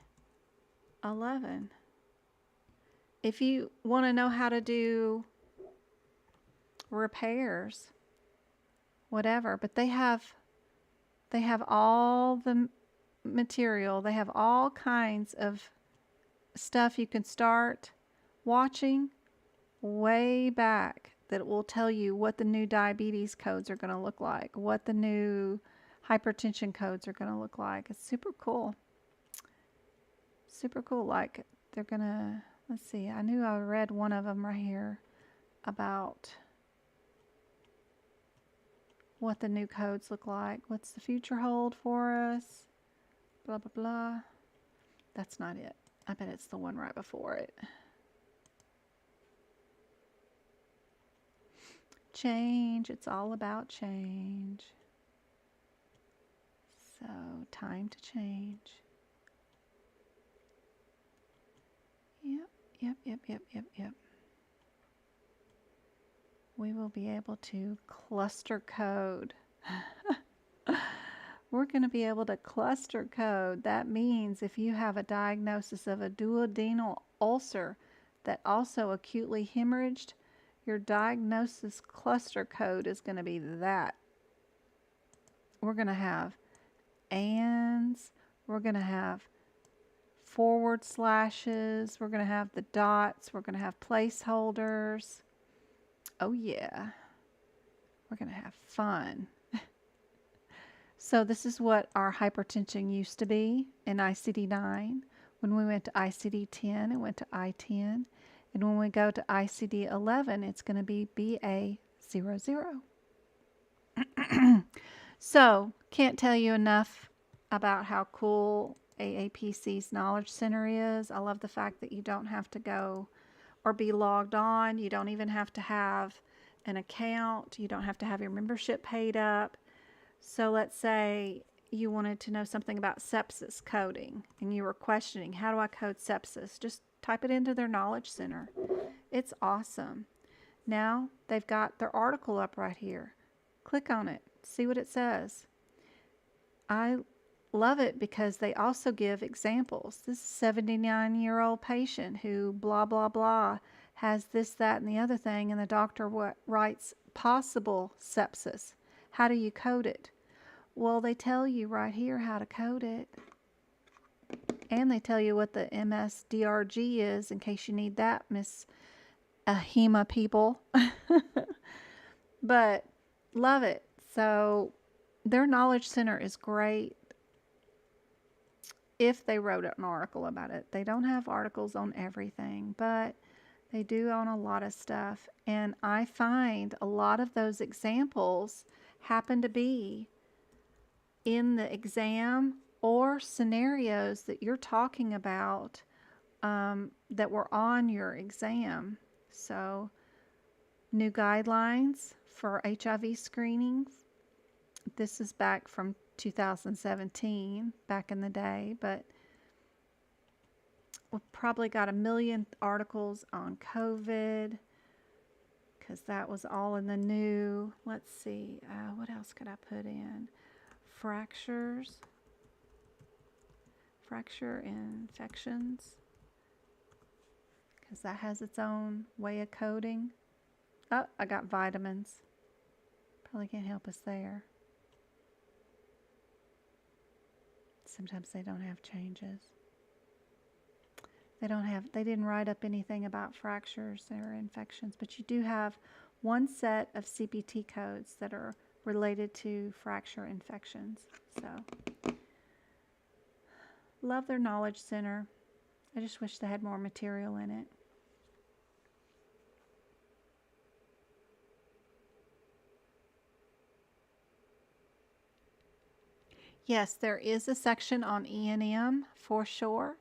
11. If you want to know how to do repairs, whatever, but they have all the material. They have all kinds of stuff you can start watching way back that will tell you what the new diabetes codes are going to look like, what the new hypertension codes are going to look like. It's super cool. Super cool. Like they're going to, let's see, I knew I read one of them right here about what the new codes look like. What's the future hold for us? Blah, blah, blah. That's not it. I bet it's the one right before it. Change. It's all about change. So, time to change. Yep. We will be able to cluster code. We're going to be able to cluster code. That means if you have a diagnosis of a duodenal ulcer that also acutely hemorrhaged, your diagnosis cluster code is going to be that. We're going to have ands. We're going to have forward slashes. We're going to have the dots. We're going to have placeholders. Oh yeah. We're going to have fun. So this is what our hypertension used to be in ICD-9. When we went to ICD-10, it went to I-10. And when we go to ICD-11, it's going to be BA00. So, can't tell you enough about how cool AAPC's Knowledge Center is. I love the fact that you don't have to go or be logged on. You don't even have to have an account. You don't have to have your membership paid up. So let's say you wanted to know something about sepsis coding and you were questioning, how do I code sepsis? Just type it into their Knowledge Center. It's awesome. Now they've got their article up right here. Click on it. See what it says. I love it because they also give examples. This 79-year-old patient who blah, blah, blah has this, that, and the other thing, and the doctor writes possible sepsis. How do you code it? Well, they tell you right here how to code it. And they tell you what the MSDRG is in case you need that, Miss HEMA people. But love it. So their Knowledge Center is great if they wrote an article about it. They don't have articles on everything, but they do on a lot of stuff. And I find a lot of those examples happen to be in the exam or scenarios that you're talking about that were on your exam. So, new guidelines for HIV screenings. This is back from 2017, back in the day, but we've probably got 1 million articles on COVID because that was all in the new. Let's see, what else could I put in? Fracture infections, because that has its own way of coding. Oh, I got vitamins. Probably can't help us there. Sometimes they don't have changes. They didn't write up anything about fractures or infections, but you do have one set of CPT codes that are related to fracture infections. So, love their knowledge center. I just wish they had more material in it. Yes, there is a section on E&M for sure.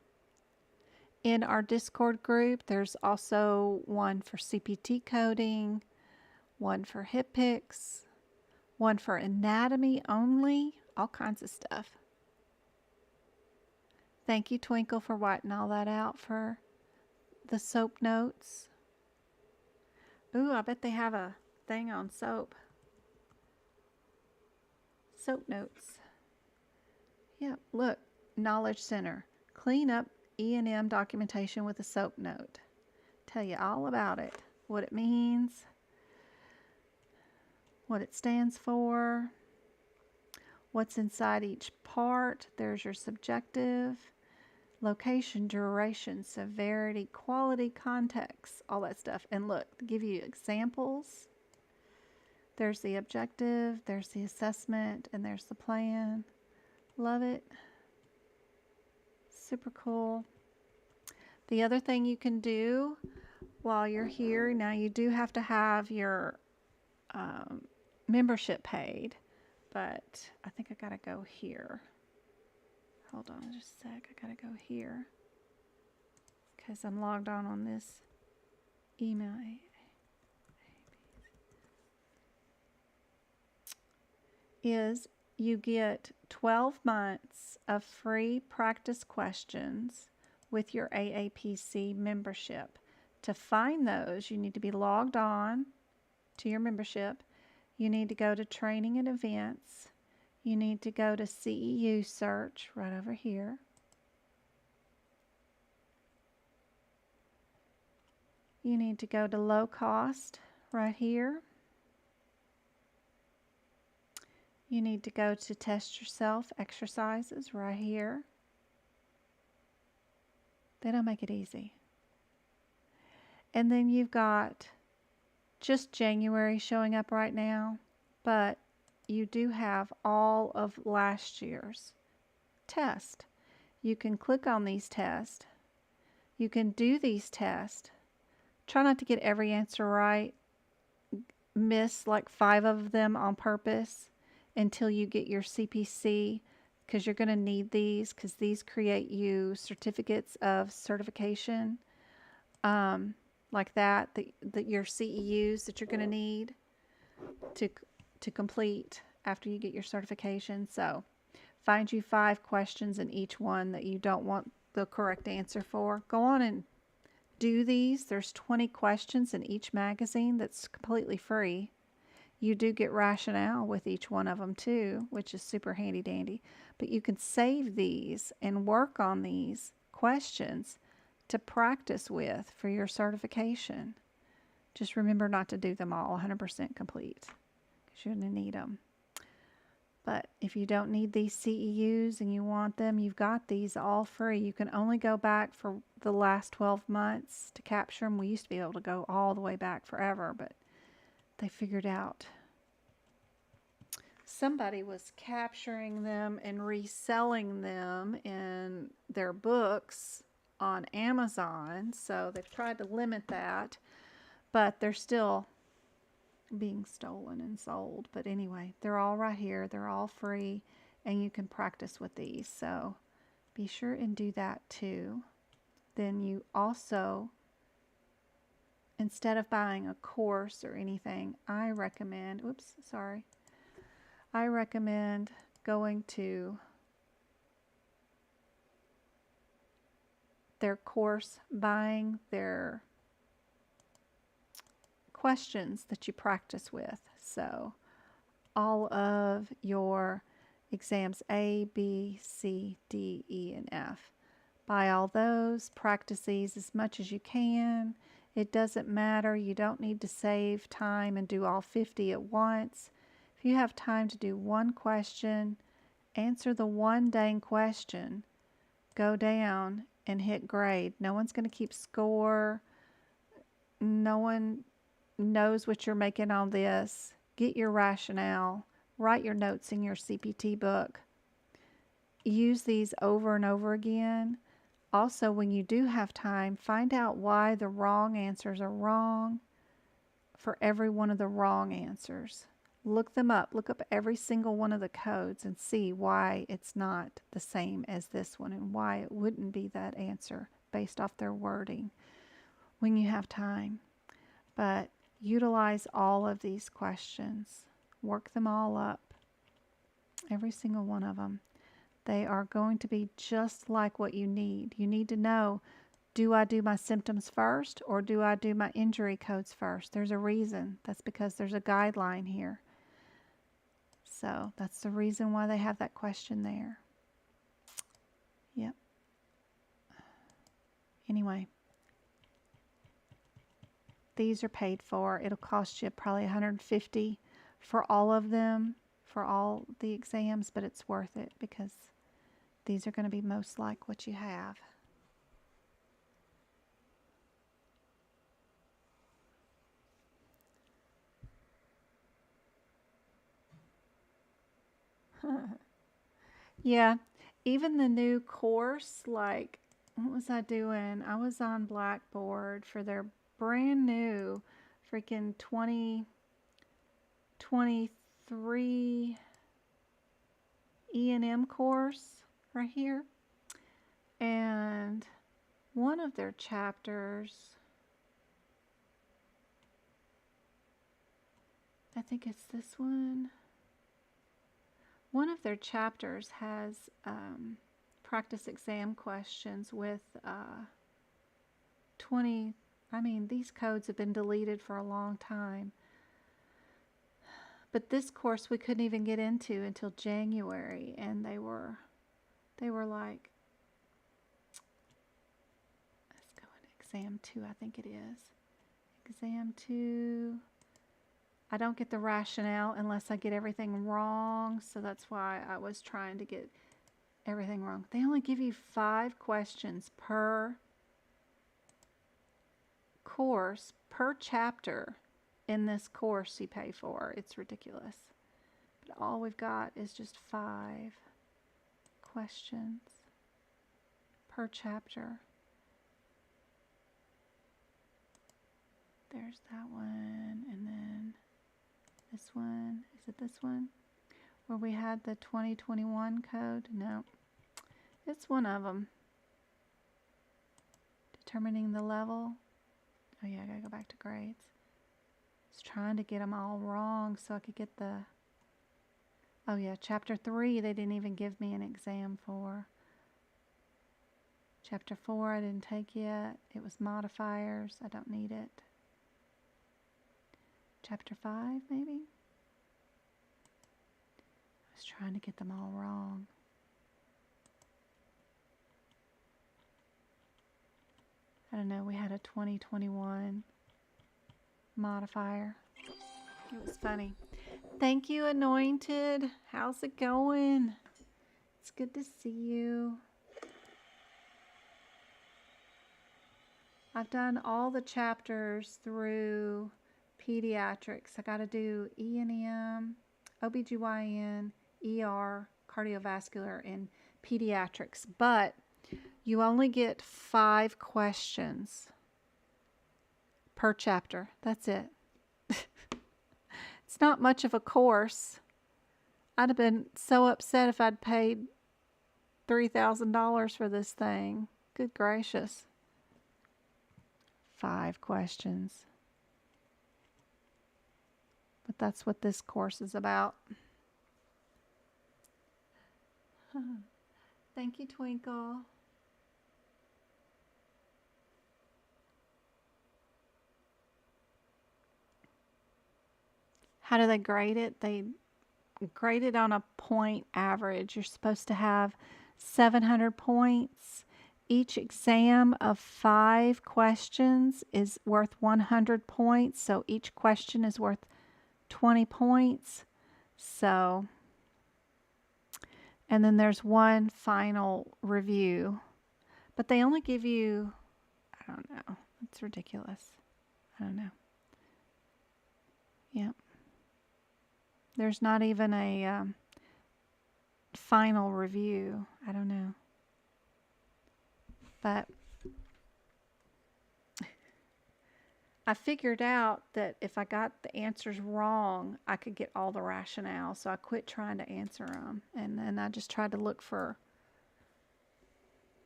In our Discord group, there's also one for CPT coding, one for HipPix, one for anatomy only, all kinds of stuff. Thank you, Twinkle, for writing all that out for the soap notes. Ooh, I bet they have a thing on soap. Soap notes. Yeah, look, Knowledge Center. Clean up E&M documentation with a soap note. Tell you all about it. What it means. What it stands for. What's inside each part. There's your subjective. Location, duration, severity, quality, context, all that stuff. And look, give you examples. There's the objective, there's the assessment, and there's the plan. Love it. Super cool. The other thing you can do while you're here, now you do have to have your membership paid, but I think I gotta go here. Hold on just a sec. I gotta go here because I'm logged on this email. Is you get 12 months of free practice questions with your AAPC membership. To find those, you need to be logged on to your membership. You need to go to training and events. You need to go to CEU search right over here. You need to go to low cost right here. You need to go to test yourself exercises right here. They don't make it easy. And then you've got just January showing up right now, but you do have all of last year's test. You can click on these tests. You can do these tests. Try not to get every answer right. Miss like 5 of them on purpose until you get your CPC, because you're going to need these, because these create you certificates of certification, like that your CEUs that you're going to need to complete after you get your certification. So find you 5 questions in each one that you don't want the correct answer for. Go on and do these. There's 20 questions in each magazine that's completely free. You do get rationale with each one of them too, which is super handy dandy. But you can save these and work on these questions to practice with for your certification. Just remember not to do them all 100% complete, because you're going to need them. But if you don't need these CEUs and you want them, you've got these all free. You can only go back for the last 12 months to capture them. We used to be able to go all the way back forever, but they figured out somebody was capturing them and reselling them in their books on Amazon. So they've tried to limit that, but they're still being stolen and sold. But anyway, they're all right here. They're all free, and you can practice with these. So be sure and do that too. Then you also, instead of buying a course or anything, I recommend going to their course, buying their questions that you practice with. So all of your exams A, B, C, D, E, and F. Buy all those, practice these as much as you can. It doesn't matter. You don't need to save time and do all 50 at once. If you have time to do one question, answer the one dang question, go down and hit grade. No one's going to keep score. No one knows what you're making on this. Get your rationale. Write your notes in your CPT book. Use these over and over again. Also, when you do have time, find out why the wrong answers are wrong for every one of the wrong answers. Look them up. Look up every single one of the codes and see why it's not the same as this one and why it wouldn't be that answer based off their wording when you have time. But utilize all of these questions. Work them all up. Every single one of them. They are going to be just like what you need. You need to know, do I do my symptoms first or do I do my injury codes first? There's a reason. That's because there's a guideline here. So that's the reason why they have that question there. Yep. Anyway, these are paid for. It'll cost you probably $150 for all of them, for all the exams, but it's worth it because these are going to be most like what you have. Yeah, even the new course, like, what was I doing? I was on Blackboard for their brand new freaking 2023 E&M course right here. And one of their chapters, I think it's this one. One of their chapters has practice exam questions with 20, these codes have been deleted for a long time. But this course we couldn't even get into until January, and they were like, let's go in exam 2, I think it is. Exam 2. I don't get the rationale unless I get everything wrong, so that's why I was trying to get everything wrong. They only give you 5 questions per course, per chapter in this course you pay for. It's ridiculous. But all we've got is just 5 questions per chapter. There's that one, and then this one. Is it this one? Where we had the 2021 code? No. It's one of them. Determining the level. Oh yeah, I gotta go back to grades. I was trying to get them all wrong so I could get the... Oh yeah, chapter 3 they didn't even give me an exam for. Chapter 4 I didn't take yet. It was modifiers. I don't need it. Chapter 5 maybe? I was trying to get them all wrong. I don't know, we had a 2021 modifier. It was funny. Thank you, Anointed. How's it going? It's good to see you. I've done all the chapters through Pediatrics. I got to do E&M, OBGYN, ER, cardiovascular, and Pediatrics. But you only get 5 questions per chapter. That's it. It's not much of a course. I'd have been so upset if I'd paid $3,000 for this thing. Good gracious. 5 questions. But that's what this course is about. Thank you, Twinkle. How do they grade it? They grade it on a point average. You're supposed to have 700 points. Each exam of 5 questions is worth 100 points. So each question is worth 20 points. So, and then there's one final review. But they only give you, I don't know. It's ridiculous. I don't know. Yep. There's not even a final review. I don't know. But I figured out that if I got the answers wrong, I could get all the rationale. So I quit trying to answer them. And then I just tried to look for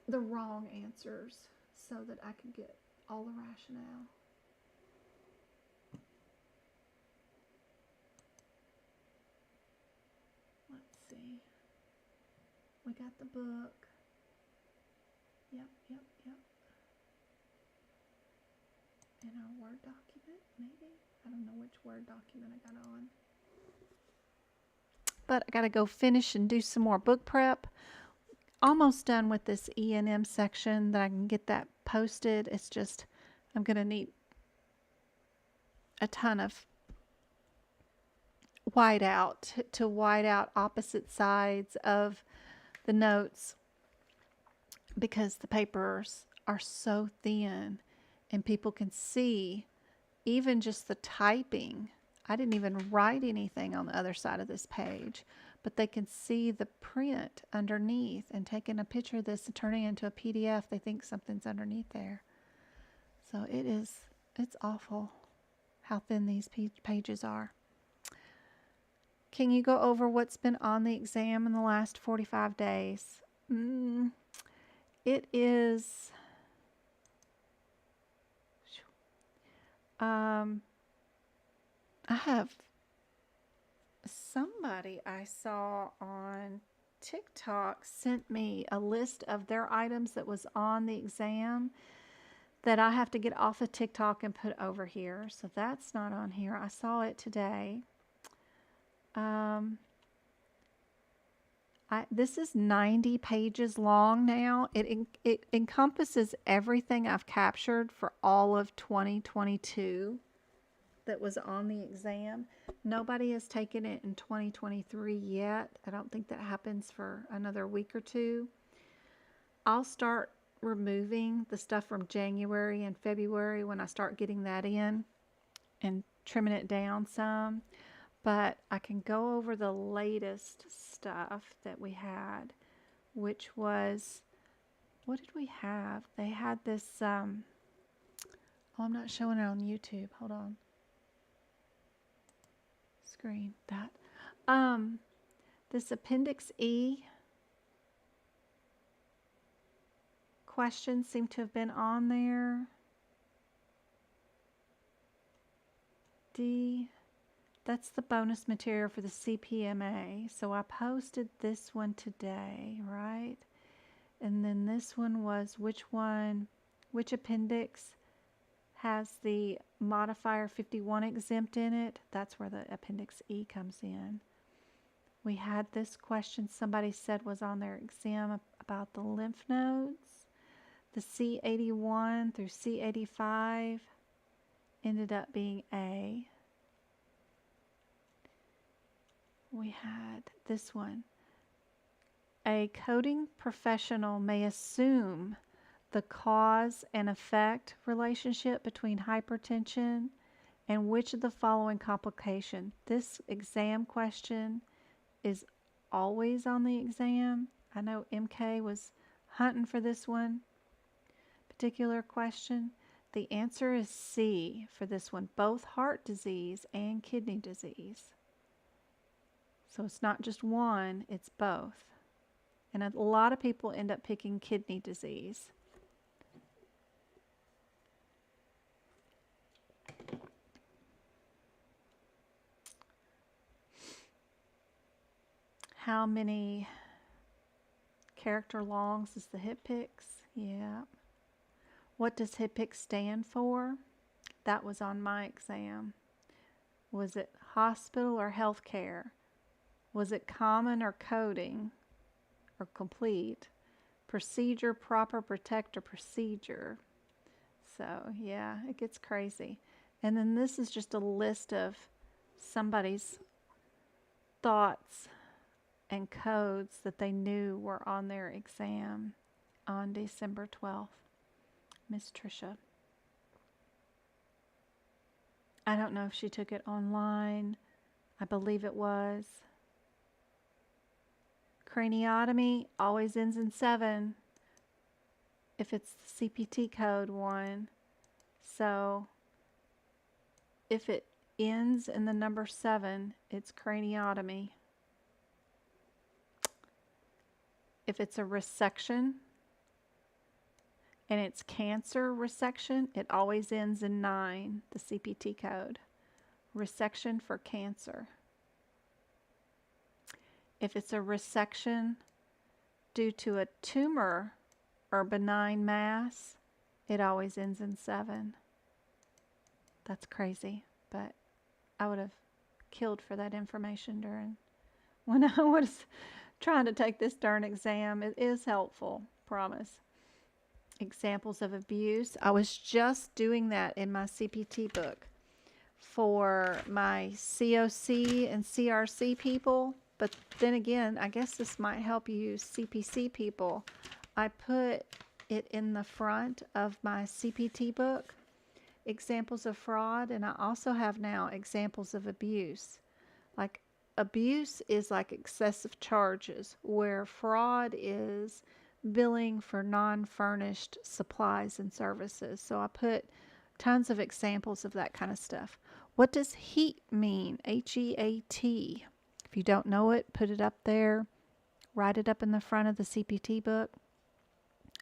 the wrong answers so that I could get all the rationale. Let's see. We got the book. Yep. In our Word document, maybe? I don't know which Word document I got on. But I got to go finish and do some more book prep. Almost done with this E&M section that I can get that posted. It's just, I'm going to need a ton of whiteout to white out opposite sides of the notes because the papers are so thin and people can see even just the typing. I didn't even write anything on the other side of this page, but they can see the print underneath, and taking a picture of this and turning it into a PDF, they think something's underneath there. So it's awful how thin these pages are. Can you go over what's been on the exam in the last 45 days? It is... I have somebody I saw on TikTok sent me a list of their items that was on the exam that I have to get off of TikTok and put over here. So that's not on here. I saw it today. This is 90 pages long now. It encompasses everything I've captured for all of 2022 that was on the exam. Nobody has taken it in 2023 yet. I don't think that happens for another week or two. I'll start removing the stuff from January and February when I start getting that in and trimming it down some. But I can go over the latest stuff that we had, which was, what did we have? They had this, oh, I'm not showing it on YouTube. Hold on. Screen that. This Appendix E questions seem to have been on there. D. That's the bonus material for the CPMA. So I posted this one today, right? And then this one was which appendix has the modifier 51 exempt in it? That's where the Appendix E comes in. We had this question somebody said was on their exam about the lymph nodes. The C81 through C85 ended up being A. We had this one. A coding professional may assume the cause and effect relationship between hypertension and which of the following complication. This exam question is always on the exam. I know MK was hunting for this one particular question. The answer is C for this one, both heart disease and kidney disease. So it's not just one, it's both. And a lot of people end up picking kidney disease. How many character longs is the HIPIX? Yeah. What does HIPIX stand for? That was on my exam. Was it hospital or healthcare? Was it common or coding or complete? Procedure, proper, protect, or procedure? So yeah, it gets crazy. And then this is just a list of somebody's thoughts and codes that they knew were on their exam. on December 12th. Miss Tricia. I don't know if she took it online. I believe it was. Craniotomy always ends in 7 if it's the CPT code 1. So if it ends in the number 7, it's craniotomy. If it's a resection and it's cancer resection, it always ends in 9, the CPT code. Resection for cancer. If it's a resection due to a tumor or benign mass, it always ends in 7. That's crazy, but I would have killed for that information during when I was trying to take this darn exam. It is helpful, promise. Examples of abuse. I was just doing that in my CPT book for my COC and CRC people. But then again, I guess this might help you CPC people. I put it in the front of my CPT book, examples of fraud, and I also have now examples of abuse. Like abuse is like excessive charges, where fraud is billing for non-furnished supplies and services. So I put tons of examples of that kind of stuff. What does HEAT mean? H-E-A-T. If you don't know it, put it up there. Write it up in the front of the CPT book.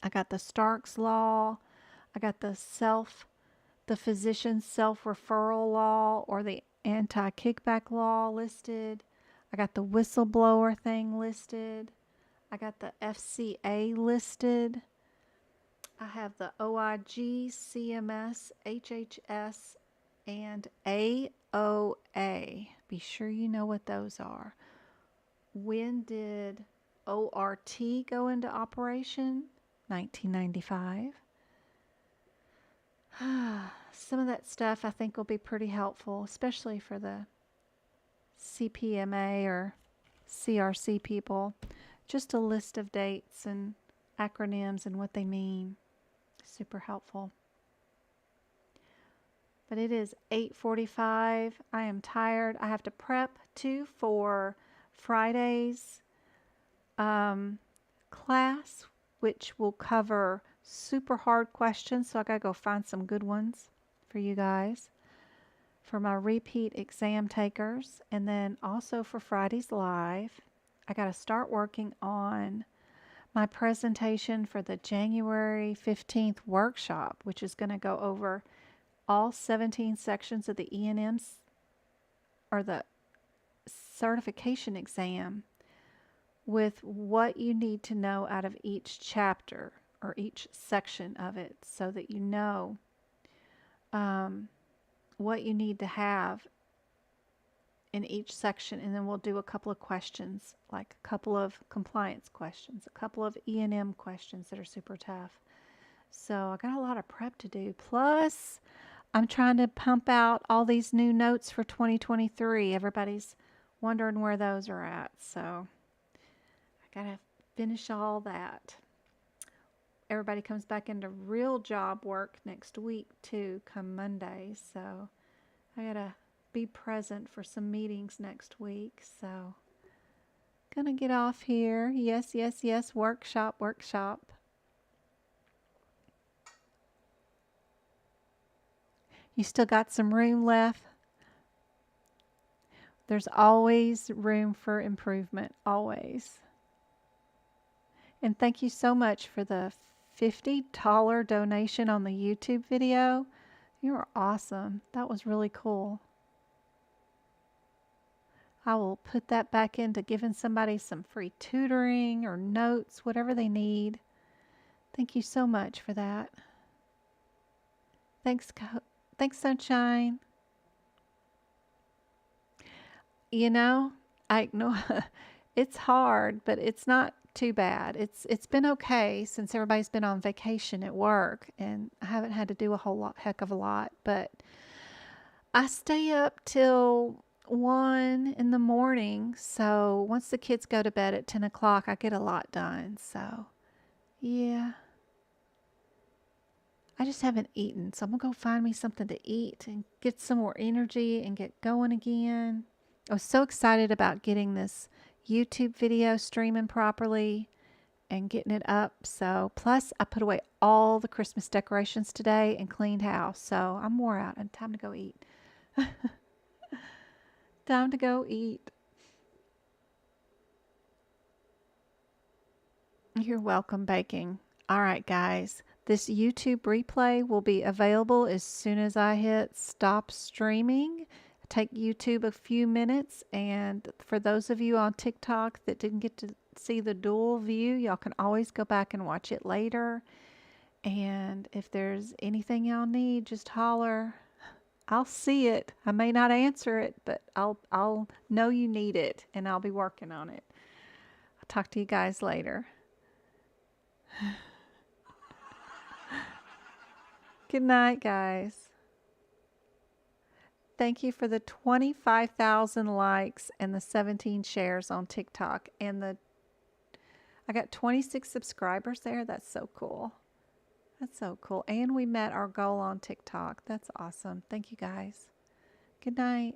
I got the Stark's Law. I got the physician's self-referral law or the anti-kickback law listed. I got the whistleblower thing listed. I got the FCA listed. I have the OIG, CMS, HHS, and AOA. Be sure you know what those are. When did ORT go into operation? 1995. Some of that stuff I think will be pretty helpful, especially for the CPMA or CRC people. Just a list of dates and acronyms and what they mean. Super helpful. But it is 8:45. I am tired. I have to prep too for Friday's class, which will cover super hard questions. So I gotta go find some good ones for you guys, for my repeat exam takers, and then also for Friday's live. I gotta start working on my presentation for the January 15th workshop, which is going to go over all 17 sections of the E&M's or the certification exam with what you need to know out of each chapter or each section of it, so that you know what you need to have in each section. And then we'll do a couple of questions, like a couple of compliance questions, a couple of E&M questions that are super tough. So I got a lot of prep to do. Plus, I'm trying to pump out all these new notes for 2023. Everybody's wondering where those are at. So I got to finish all that. Everybody comes back into real job work next week too, come Monday. So I got to be present for some meetings next week. So gonna get off here. Yes, yes, yes. Workshop, workshop. You still got some room left? There's always room for improvement, always. And thank you so much for the $50 donation on the YouTube video. You are awesome. That was really cool. I will put that back into giving somebody some free tutoring or notes, whatever they need. Thank you so much for that. Thanks, Sunshine. You know, I know it's hard, but it's not too bad. It's been okay since everybody's been on vacation at work, and I haven't had to do a heck of a lot. But I stay up till 1 in the morning. So once the kids go to bed at 10 o'clock, I get a lot done. So Yeah. I just haven't eaten, so I'm gonna go find me something to eat and get some more energy and get going again. I was so excited about getting this YouTube video streaming properly and getting it up. So, plus I put away all the Christmas decorations today and cleaned house. So I'm wore out and time to go eat. Time to go eat. You're welcome, baking. All right, guys. This YouTube replay will be available as soon as I hit stop streaming. Take YouTube a few minutes, and for those of you on TikTok that didn't get to see the dual view, y'all can always go back and watch it later. And if there's anything y'all need, just holler. I'll see it. I may not answer it, but I'll know you need it, and I'll be working on it. I'll talk to you guys later. Good night, guys. Thank you for the 25,000 likes and the 17 shares on TikTok. And I got 26 subscribers there. That's so cool. That's so cool. And we met our goal on TikTok. That's awesome. Thank you, guys. Good night.